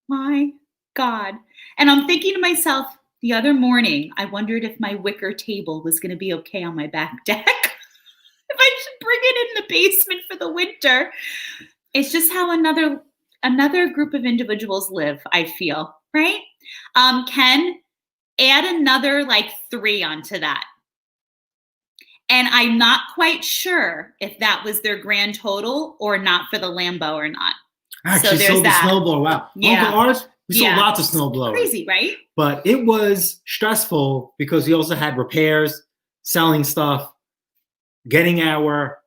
my God. And I'm thinking to myself, the other morning, I wondered if my wicker table was going to be okay on my back deck. If I should bring it in the basement for the winter. It's just how another group of individuals live, I feel, right? Ken, add another like 3 onto that. And I'm not quite sure if that was their grand total or not for the Lambo or not. Actually, so sold the snowblower. Wow. Yeah. Uncle ours, we sold lots of snowblowers. Crazy, right? But it was stressful because we also had repairs, selling stuff, getting our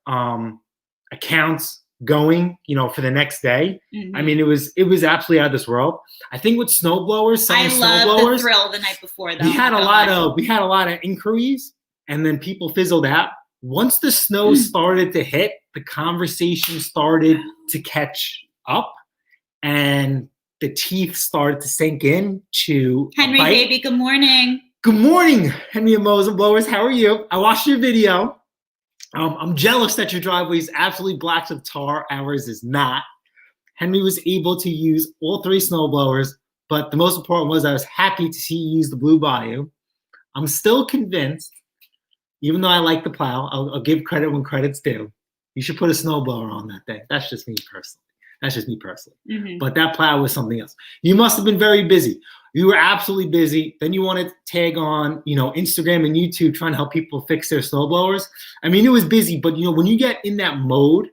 accounts going, for the next day. Mm-hmm. I mean, it was absolutely out of this world. I think with snowblowers, selling snowblowers, I love the thrill the night before. Though we had a lot of inquiries, and then people fizzled out. Once the snow started to hit, the conversation started to catch up, and the teeth started to sink in to Henry, baby. Good morning. Good morning, Henry and Moses Blowers. How are you? I watched your video. I'm jealous that your driveway is absolutely black with tar. Ours is not. Henry was able to use all 3 snowblowers, but the most important was I was happy to see you use the Blue Bayou. I'm still convinced, even though I like the plow, I'll give credit when credit's due. You should put a snowblower on that thing. That's just me personally. Mm-hmm. But that plow was something else. You must have been very busy. You were absolutely busy. Then you wanted to tag on, Instagram and YouTube trying to help people fix their snowblowers. I mean, it was busy, but when you get in that mode,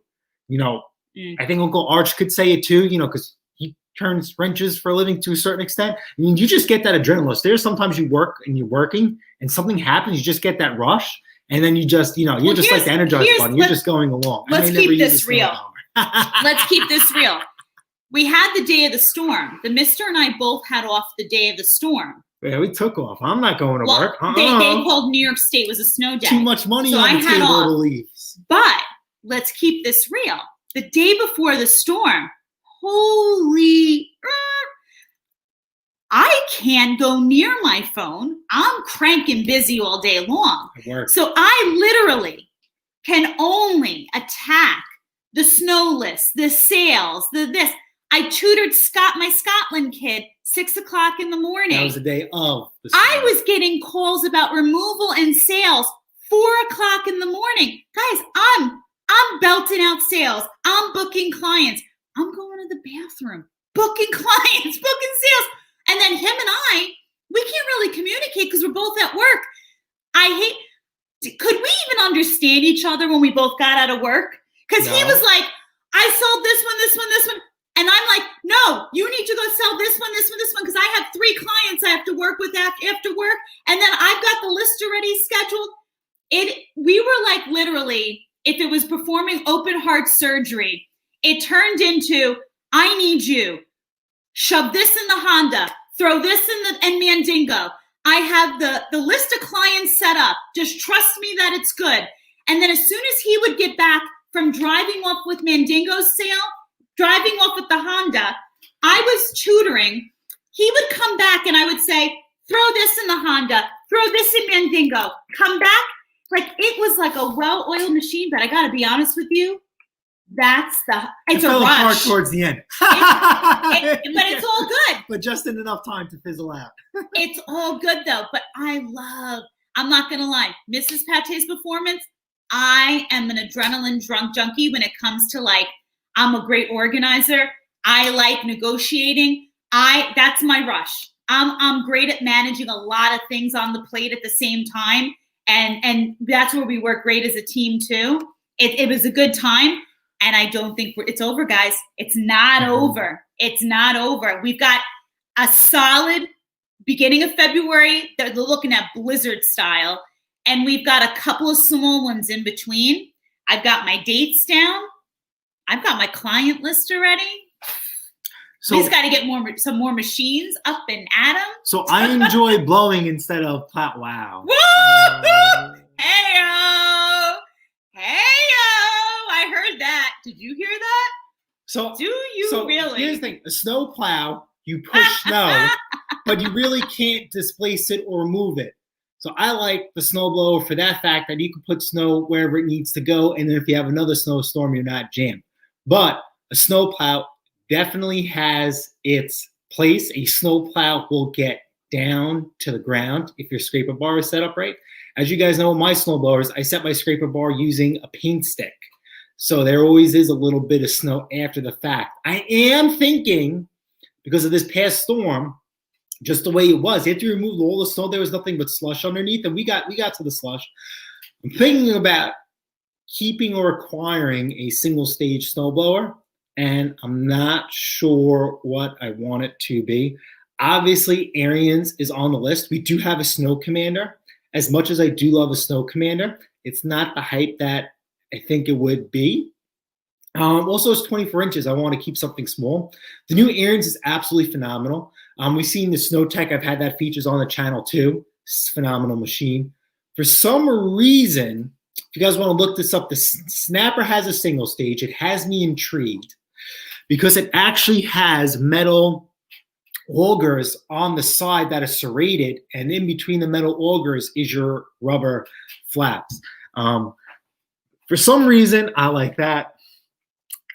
I think Uncle Arch could say it too, because he turns wrenches for a living to a certain extent. I mean, you just get that adrenaline. There's sometimes you work and you're working and something happens, you just get that rush, and then you just, you're just like the Energizer Bunny. You're just going along. Let's keep this real. Let's keep this real. We had the day of the storm. The mister and I both had off the day of the storm. Yeah, we took off. I'm not going to work. They called New York State. It was a snow day. Too much money on the table to leave. But let's keep this real. The day before the storm, holy, I can't go near my phone. I'm cranking busy all day long. So I literally can only attack the snow list, the sales, this. I tutored my Scotland kid 6 o'clock in the morning. That was the day of the snow. I was getting calls about removal and sales 4 o'clock in the morning. Guys, I'm belting out sales. I'm booking clients. I'm going to the bathroom, booking clients, booking sales. And then him and we can't really communicate because we're both at work. Could we even understand each other when we both got out of work? Because he was like, I sold this one. And I'm like, no, you need to go sell this one, because I have 3 clients I have to work with after work. And then I've got the list already scheduled. We were like literally, if it was performing open heart surgery, it turned into, I need you. Shove this in the Honda, throw this in Mandingo. I have the list of clients set up. Just trust me that it's good. And then as soon as he would get back from driving off with Mandingo's sale, driving off with the Honda, I was tutoring, he would come back and I would say, throw this in the Honda, throw this in Mandingo, come back. Like, it was like a well-oiled machine, but I got to be honest with you, it's a fell apart rush. towards the end. But it's all good. But just in enough time to fizzle out. It's all good though. But I'm not going to lie, Mrs. Pate's performance, I am an adrenaline drunk junkie when it comes to, like, I'm a great organizer. I like negotiating. That's my rush. I'm great at managing a lot of things on the plate at the same time. And that's where we work great as a team too. It was a good time. And I don't think it's over, guys. It's not over. It's not over. We've got a solid beginning of February. They're looking at blizzard style. And we've got a couple of small ones in between. I've got my dates down. I've got my client list already. So we just got to get some more machines up and at them. So I enjoy blowing instead of plow. Wow. Woo! Hey-o! Hey-o! I heard that. Did you hear that? So do you really? Here's the thing. A snow plow, you push snow, but you really can't displace it or move it. So I like the snowblower for that fact that you can put snow wherever it needs to go, and then if you have another snowstorm, you're not jammed. But a snow plow definitely has its place. A snow plow will get down to the ground if your scraper bar is set up right. As you guys know, with my snowblowers, I set my scraper bar using a paint stick. So there always is a little bit of snow after the fact. I am thinking, because of this past storm, just the way it was, after you removed all the snow, there was nothing but slush underneath, and we got to the slush. I'm thinking about keeping or acquiring a single stage snowblower, and I'm not sure what I want it to be. Obviously, Ariens is on the list. We do have a Snow Commander. As much as I do love a Snow Commander, it's not the hype that I think it would be. Also, it's 24 inches. I want to keep something small. The new Ariens is absolutely phenomenal. We've seen the Snow Tech. I've had that features on the channel too. It's a phenomenal machine. For some reason, if you guys want to look this up, the Snapper has a single stage. It has me intrigued because it actually has metal augers on the side that are serrated, and in between the metal augers is your rubber flaps. For some reason, I like that.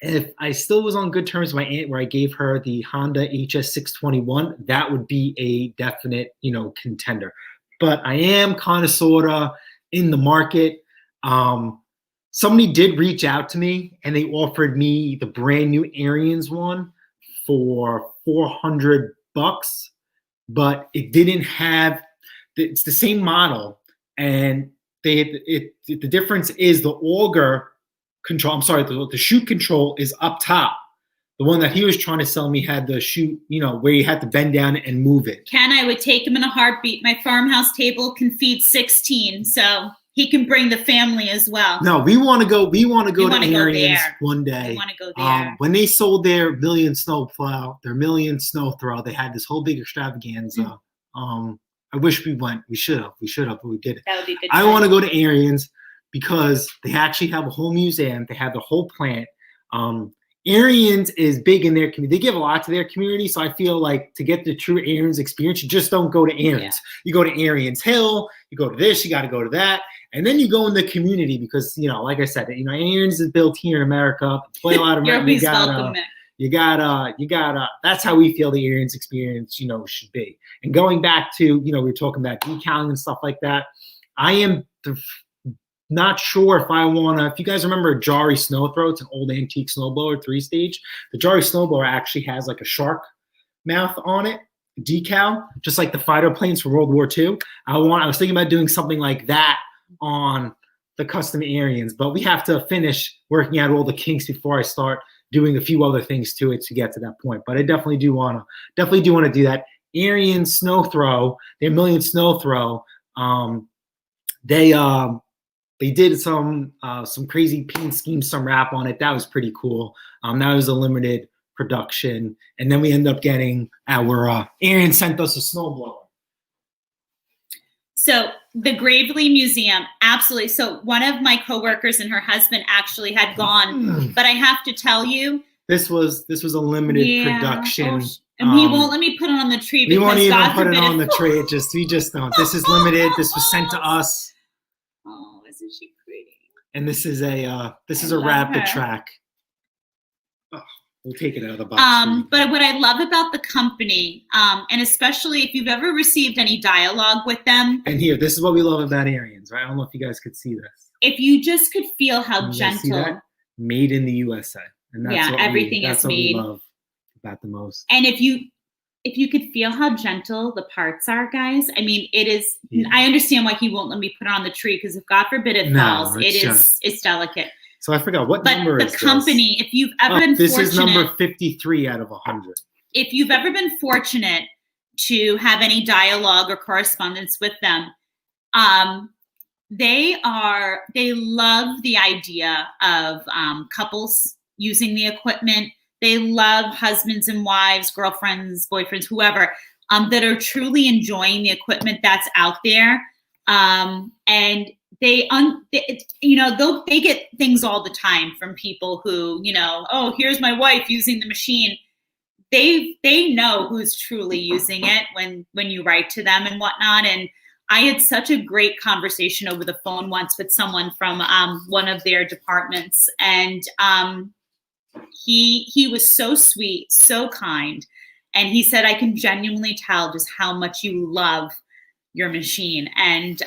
If I still was on good terms with my aunt, where I gave her the Honda HS621, that would be a definite, contender. But I am kind of sort of in the market. Somebody did reach out to me, and they offered me the brand new Ariens one for $400, but it didn't have. It's the same model, and the difference is the auger control. I'm sorry, the chute control is up top. The one that he was trying to sell me had the chute, where you had to bend down and move it. Ken, I would take him in a heartbeat. My farmhouse table can feed 16, so he can bring the family as well. No, we want to go. We want to go to Ariens one day. We want to go there. When they sold their million snow throw, they had this whole big extravaganza. I wish we went. We should have, but we didn't. That would be good. I want to go to Ariens because they actually have a whole museum. They have the whole plant. Ariens is big in their community. They give a lot to their community, so I feel like to get the true Ariens experience, you just don't go to Ariens. Yeah. You go to Ariens Hill, you go to this, you got to go to that, and then you go in the community because, like I said, Ariens is built here in America. Play a lot of America. You gotta. That's how we feel the Ariens experience, should be. And going back to, we were talking about decaling and stuff like that. I am not sure if I want to. If you guys remember a Jari Snow Throw, it's an old antique snowblower, 3-stage. The Jari snowblower actually has like a shark mouth on it, decal, just like the fighter planes for World War II. I was thinking about doing something like that on the custom Ariens, but we have to finish working out all the kinks before I start doing a few other things to it to get to that point. But I definitely do want to do that. Ariens Snow Throw, their million snow throw. They did some crazy paint scheme, some wrap on it. That was pretty cool. That was a limited production, and then we ended up getting our Ariens sent us a snowblower. So the Gravely Museum, absolutely. So one of my coworkers and her husband actually had gone, but I have to tell you, This was a limited production. And he won't let me put it on the tree. We won't even God put it forbid on the tree. We just don't. This is limited. This was sent to us. Oh, isn't she pretty? And this is a rapid track. Oh, we'll take it out of the box. But what I love about the company, and especially if you've ever received any dialogue with them. And here, this is what we love about Arians, right? I don't know if you guys could see this. If you just could feel how you gentle. See that? Made in the USA. And that's what everything that's is what made. We love about the most. And if you could feel how gentle the parts are, guys, I mean, it is. Yeah. I understand why he won't let me put it on the tree because if God forbid it falls, it's delicate. So I forgot what number is this. But the company, if you've ever been fortunate, this is number 53 out of 100. If you've ever been fortunate to have any dialogue or correspondence with them, they love the idea of couples using the equipment. They love husbands and wives, girlfriends, boyfriends, whoever, that are truly enjoying the equipment that's out there. And they get things all the time from people who, oh, here's my wife using the machine. They know who's truly using it when you write to them and whatnot. And I had such a great conversation over the phone once with someone from one of their departments, and he was so sweet, so kind, and he said, I can genuinely tell just how much you love your machine. And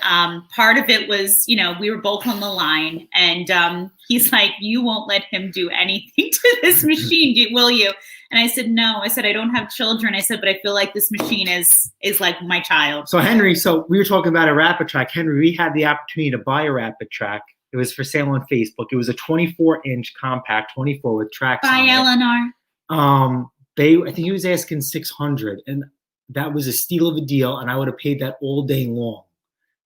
part of it was, we were both on the line, and he's like, you won't let him do anything to this machine, will you? And I said, no. I said, I don't have children. I said, but I feel like this machine is like my child. So Henry, we were talking about a rapid track. Henry, we had the opportunity to buy a rapid track. It was for sale on Facebook. It was a 24-inch compact, 24 with tracks on it. Eleanor. I think he was asking $600, and that was a steal of a deal, and I would have paid that all day long.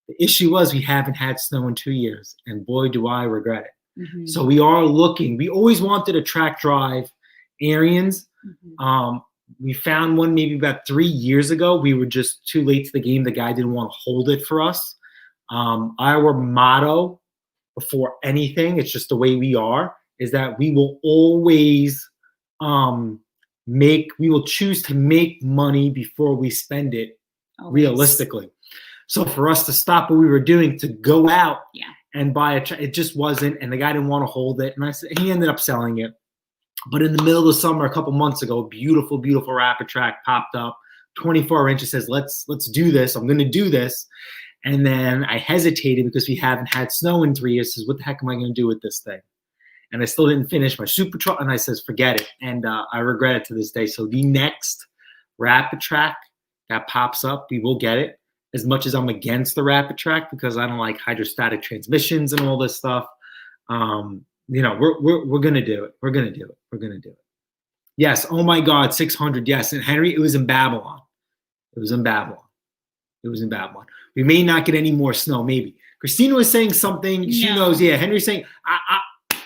The issue was we haven't had snow in 2 years, and boy, do I regret it. Mm-hmm. So we are looking. We always wanted a track drive Arians. Mm-hmm. We found one maybe about 3 years ago. We were just too late to the game. The guy didn't want to hold it for us. Our motto before anything, it's just the way we are, is that we will always we will choose to make money before we spend it realistically. So for us to stop what we were doing to go out and buy it just wasn't, and the guy didn't want to hold it. And he ended up selling it. But in the middle of the summer, a couple months ago, beautiful, beautiful rapid track popped up, 24 inches, says, let's do this. I'm going to do this. And then I hesitated because we haven't had snow in 3 years. Says, what the heck am I going to do with this thing? And I still didn't finish my super truck. And I says, forget it. And I regret it to this day. So the next rapid track that pops up, we will get it. As much as I'm against the rapid track because I don't like hydrostatic transmissions and all this stuff. We're gonna do it. We're gonna do it. Yes. Oh my God, 600. Yes. And Henry, it was in Babylon. We may not get any more snow. Maybe Christina was saying something. She knows. Yeah. Henry's saying,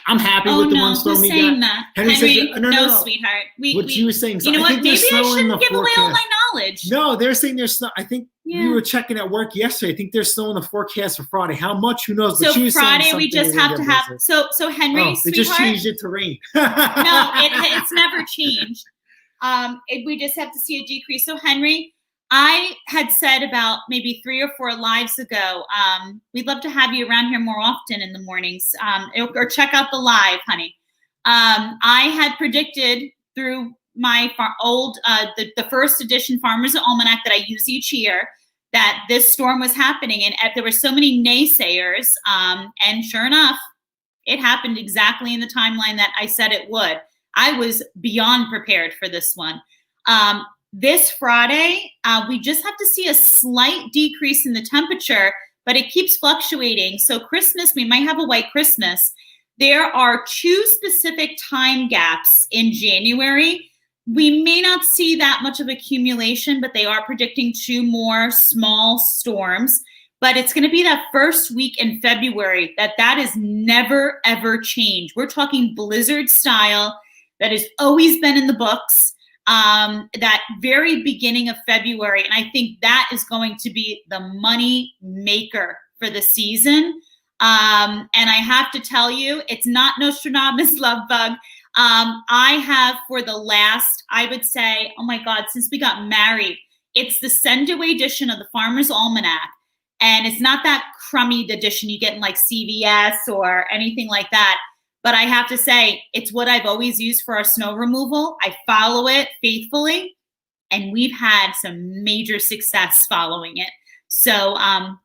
I'm happy with the one storm we got. That? Henry says, no, sweetheart. What you were saying. You know what? Maybe I shouldn't give away all my knowledge. No, they're saying there's snow. I think we were checking at work yesterday. I think there's snow in the forecast for Friday. How much? Who knows? But so Friday we just have to have. So Henry, they just changed it to rain. No, it's never changed. We just have to see a decrease. So Henry, I had said about maybe 3 or 4 lives ago, we'd love to have you around here more often in the mornings, or check out the live, honey. I had predicted through my old, the first edition Farmer's Almanac that I use each year, that this storm was happening. And there were so many naysayers, and sure enough, it happened exactly in the timeline that I said it would. I was beyond prepared for this one. This Friday, we just have to see a slight decrease in the temperature, but it keeps fluctuating. So Christmas, we might have a white Christmas. There are 2 specific time gaps in January. We may not see that much of accumulation, but they are predicting 2 more small storms. But it's going to be that first week in February that is never, ever changed. We're talking blizzard style that has always been in the books. That very beginning of February. And I think that is going to be the money maker for the season. And I have to tell you, it's not Nostradamus love bug. I have for the last, I would say, oh my God, since we got married, it's the send-away edition of the Farmer's Almanac. And it's not that crummy edition you get in like CVS or anything like that. But I have to say, it's what I've always used for our snow removal. I follow it faithfully, and we've had some major success following it. So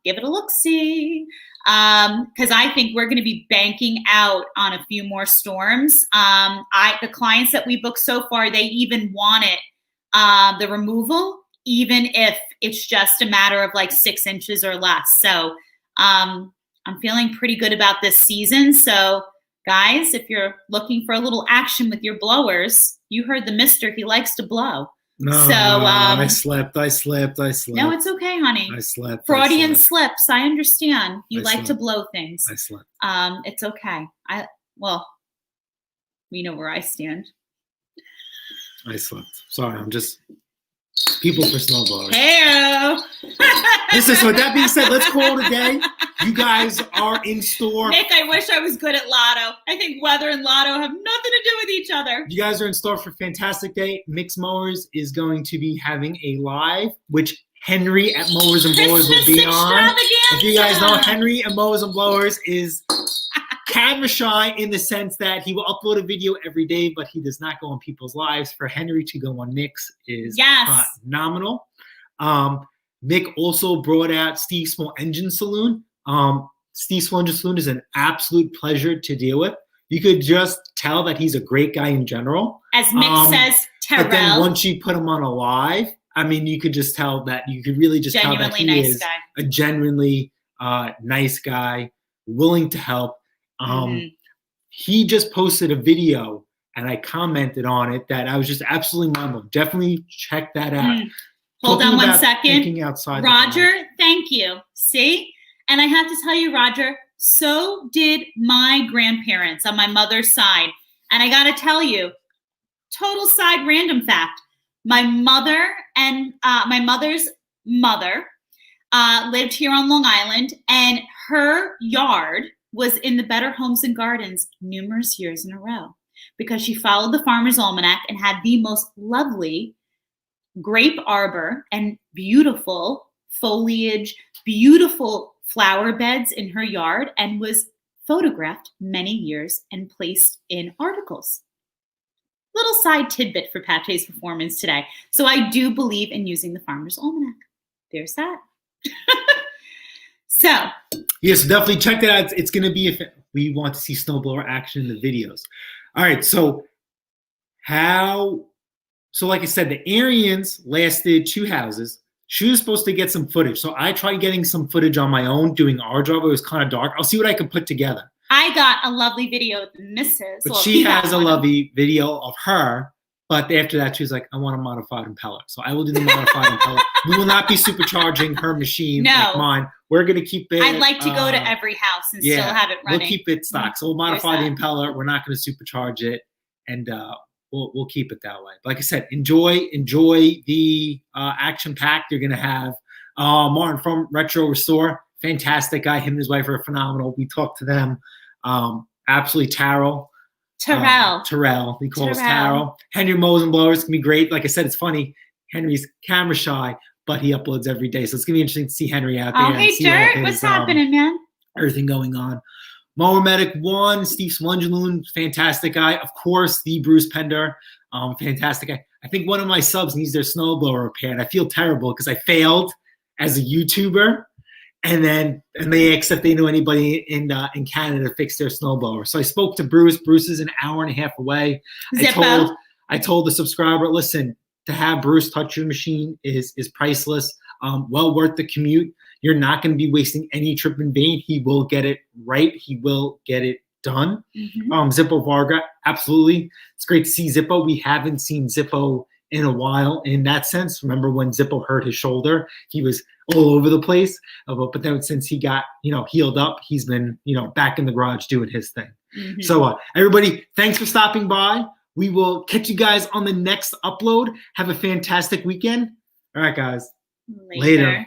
give it a look-see, because I think we're going to be banking out on a few more storms. The clients that we booked so far, they even wanted the removal, even if it's just a matter of like 6 inches or less. So I'm feeling pretty good about this season. So guys, if you're looking for a little action with your blowers, you heard the mister, he likes to blow. No, so I slept. No, it's okay, honey. I slept. Freudian slips. I understand. You like to blow things. I slept. It's okay. We know where I stand. I slept. Sorry, I'm just people for snowblowers. Hey-o. Listen, so with that being said, let's call it a day. You guys are in store. Nick, I wish I was good at lotto. I think weather and lotto have nothing to do with each other. You guys are in store for a fantastic day. Mix Mowers is going to be having a live, which Henry at Mowers and Blowers will be on. If you guys know, Henry at Mowers and Blowers is camera shy in the sense that he will upload a video every day, but he does not go on people's lives. For Henry to go on Mix is phenomenal. Mick also brought out Steve's Small Engine Saloon. Steve's Small Engine Saloon is an absolute pleasure to deal with. You could just tell that he's a great guy in general. As Mick says, Terrell. But then once you put him on a live, I mean, you could just tell that, you could really just tell that he is a genuinely nice guy, willing to help. He just posted a video and I commented on it that I was just absolutely mind blown. Definitely check that out. Hold on one second. Roger, thank you. See? And I have to tell you, Roger, so did my grandparents on my mother's side. And I got to tell you, total side random fact. My mother and my mother's mother lived here on Long Island, and her yard was in the Better Homes and Gardens numerous years in a row because she followed the Farmer's Almanac and had the most lovely grape arbor and beautiful foliage, beautiful flower beds in her yard, and was photographed many years and placed in articles. Little side tidbit for Pate's performance today. So I do believe in using the Farmer's Almanac. There's that. So. Yes, definitely check that out. It's going to be, we want to see snowblower action in the videos. All right, so like I said, the Arians lasted 2 houses. She was supposed to get some footage. So I tried getting some footage on my own, doing our job. It was kind of dark. I'll see what I can put together. I got a lovely video of the missus. But she has a lovely video of her. But after that, she was like, I want a modified impeller. So I will do the modified impeller. We will not be supercharging her machine like mine. We're going to keep it. I'd like to go to every house and still have it running. We'll keep it stock. So we'll modify the impeller. We're not going to supercharge it. And we'll keep it that way. But like I said, enjoy the action pack. You're going to have Martin from Retro Restore. Fantastic guy. Him and his wife are phenomenal. We talked to them. Absolutely Terrell. He calls Terrell. Henry Mows and Blowers can be great. Like I said, it's funny. Henry's camera shy, but he uploads every day. So it's going to be interesting to see Henry out there. Oh, hey, Dirt. What's happening, man? Everything going on. Mower Medic 1, Steve Slungaloon, fantastic guy. Of course, the Bruce Pender, fantastic guy. I think one of my subs needs their snowblower repaired. I feel terrible because I failed as a YouTuber. And they asked if they knew anybody in Canada to fix their snowblower. So I spoke to Bruce. Bruce is an hour and a half away. I told the subscriber, listen, to have Bruce touch your machine is priceless. Well worth the commute. You're not going to be wasting any trip in vain. He will get it right. He will get it done. Zippo Varga, absolutely. It's great to see Zippo. We haven't seen Zippo in a while in that sense. Remember when Zippo hurt his shoulder? He was all over the place. But then since he got, healed up, he's been, back in the garage doing his thing. So everybody, thanks for stopping by. We will catch you guys on the next upload. Have a fantastic weekend. All right, guys. Later.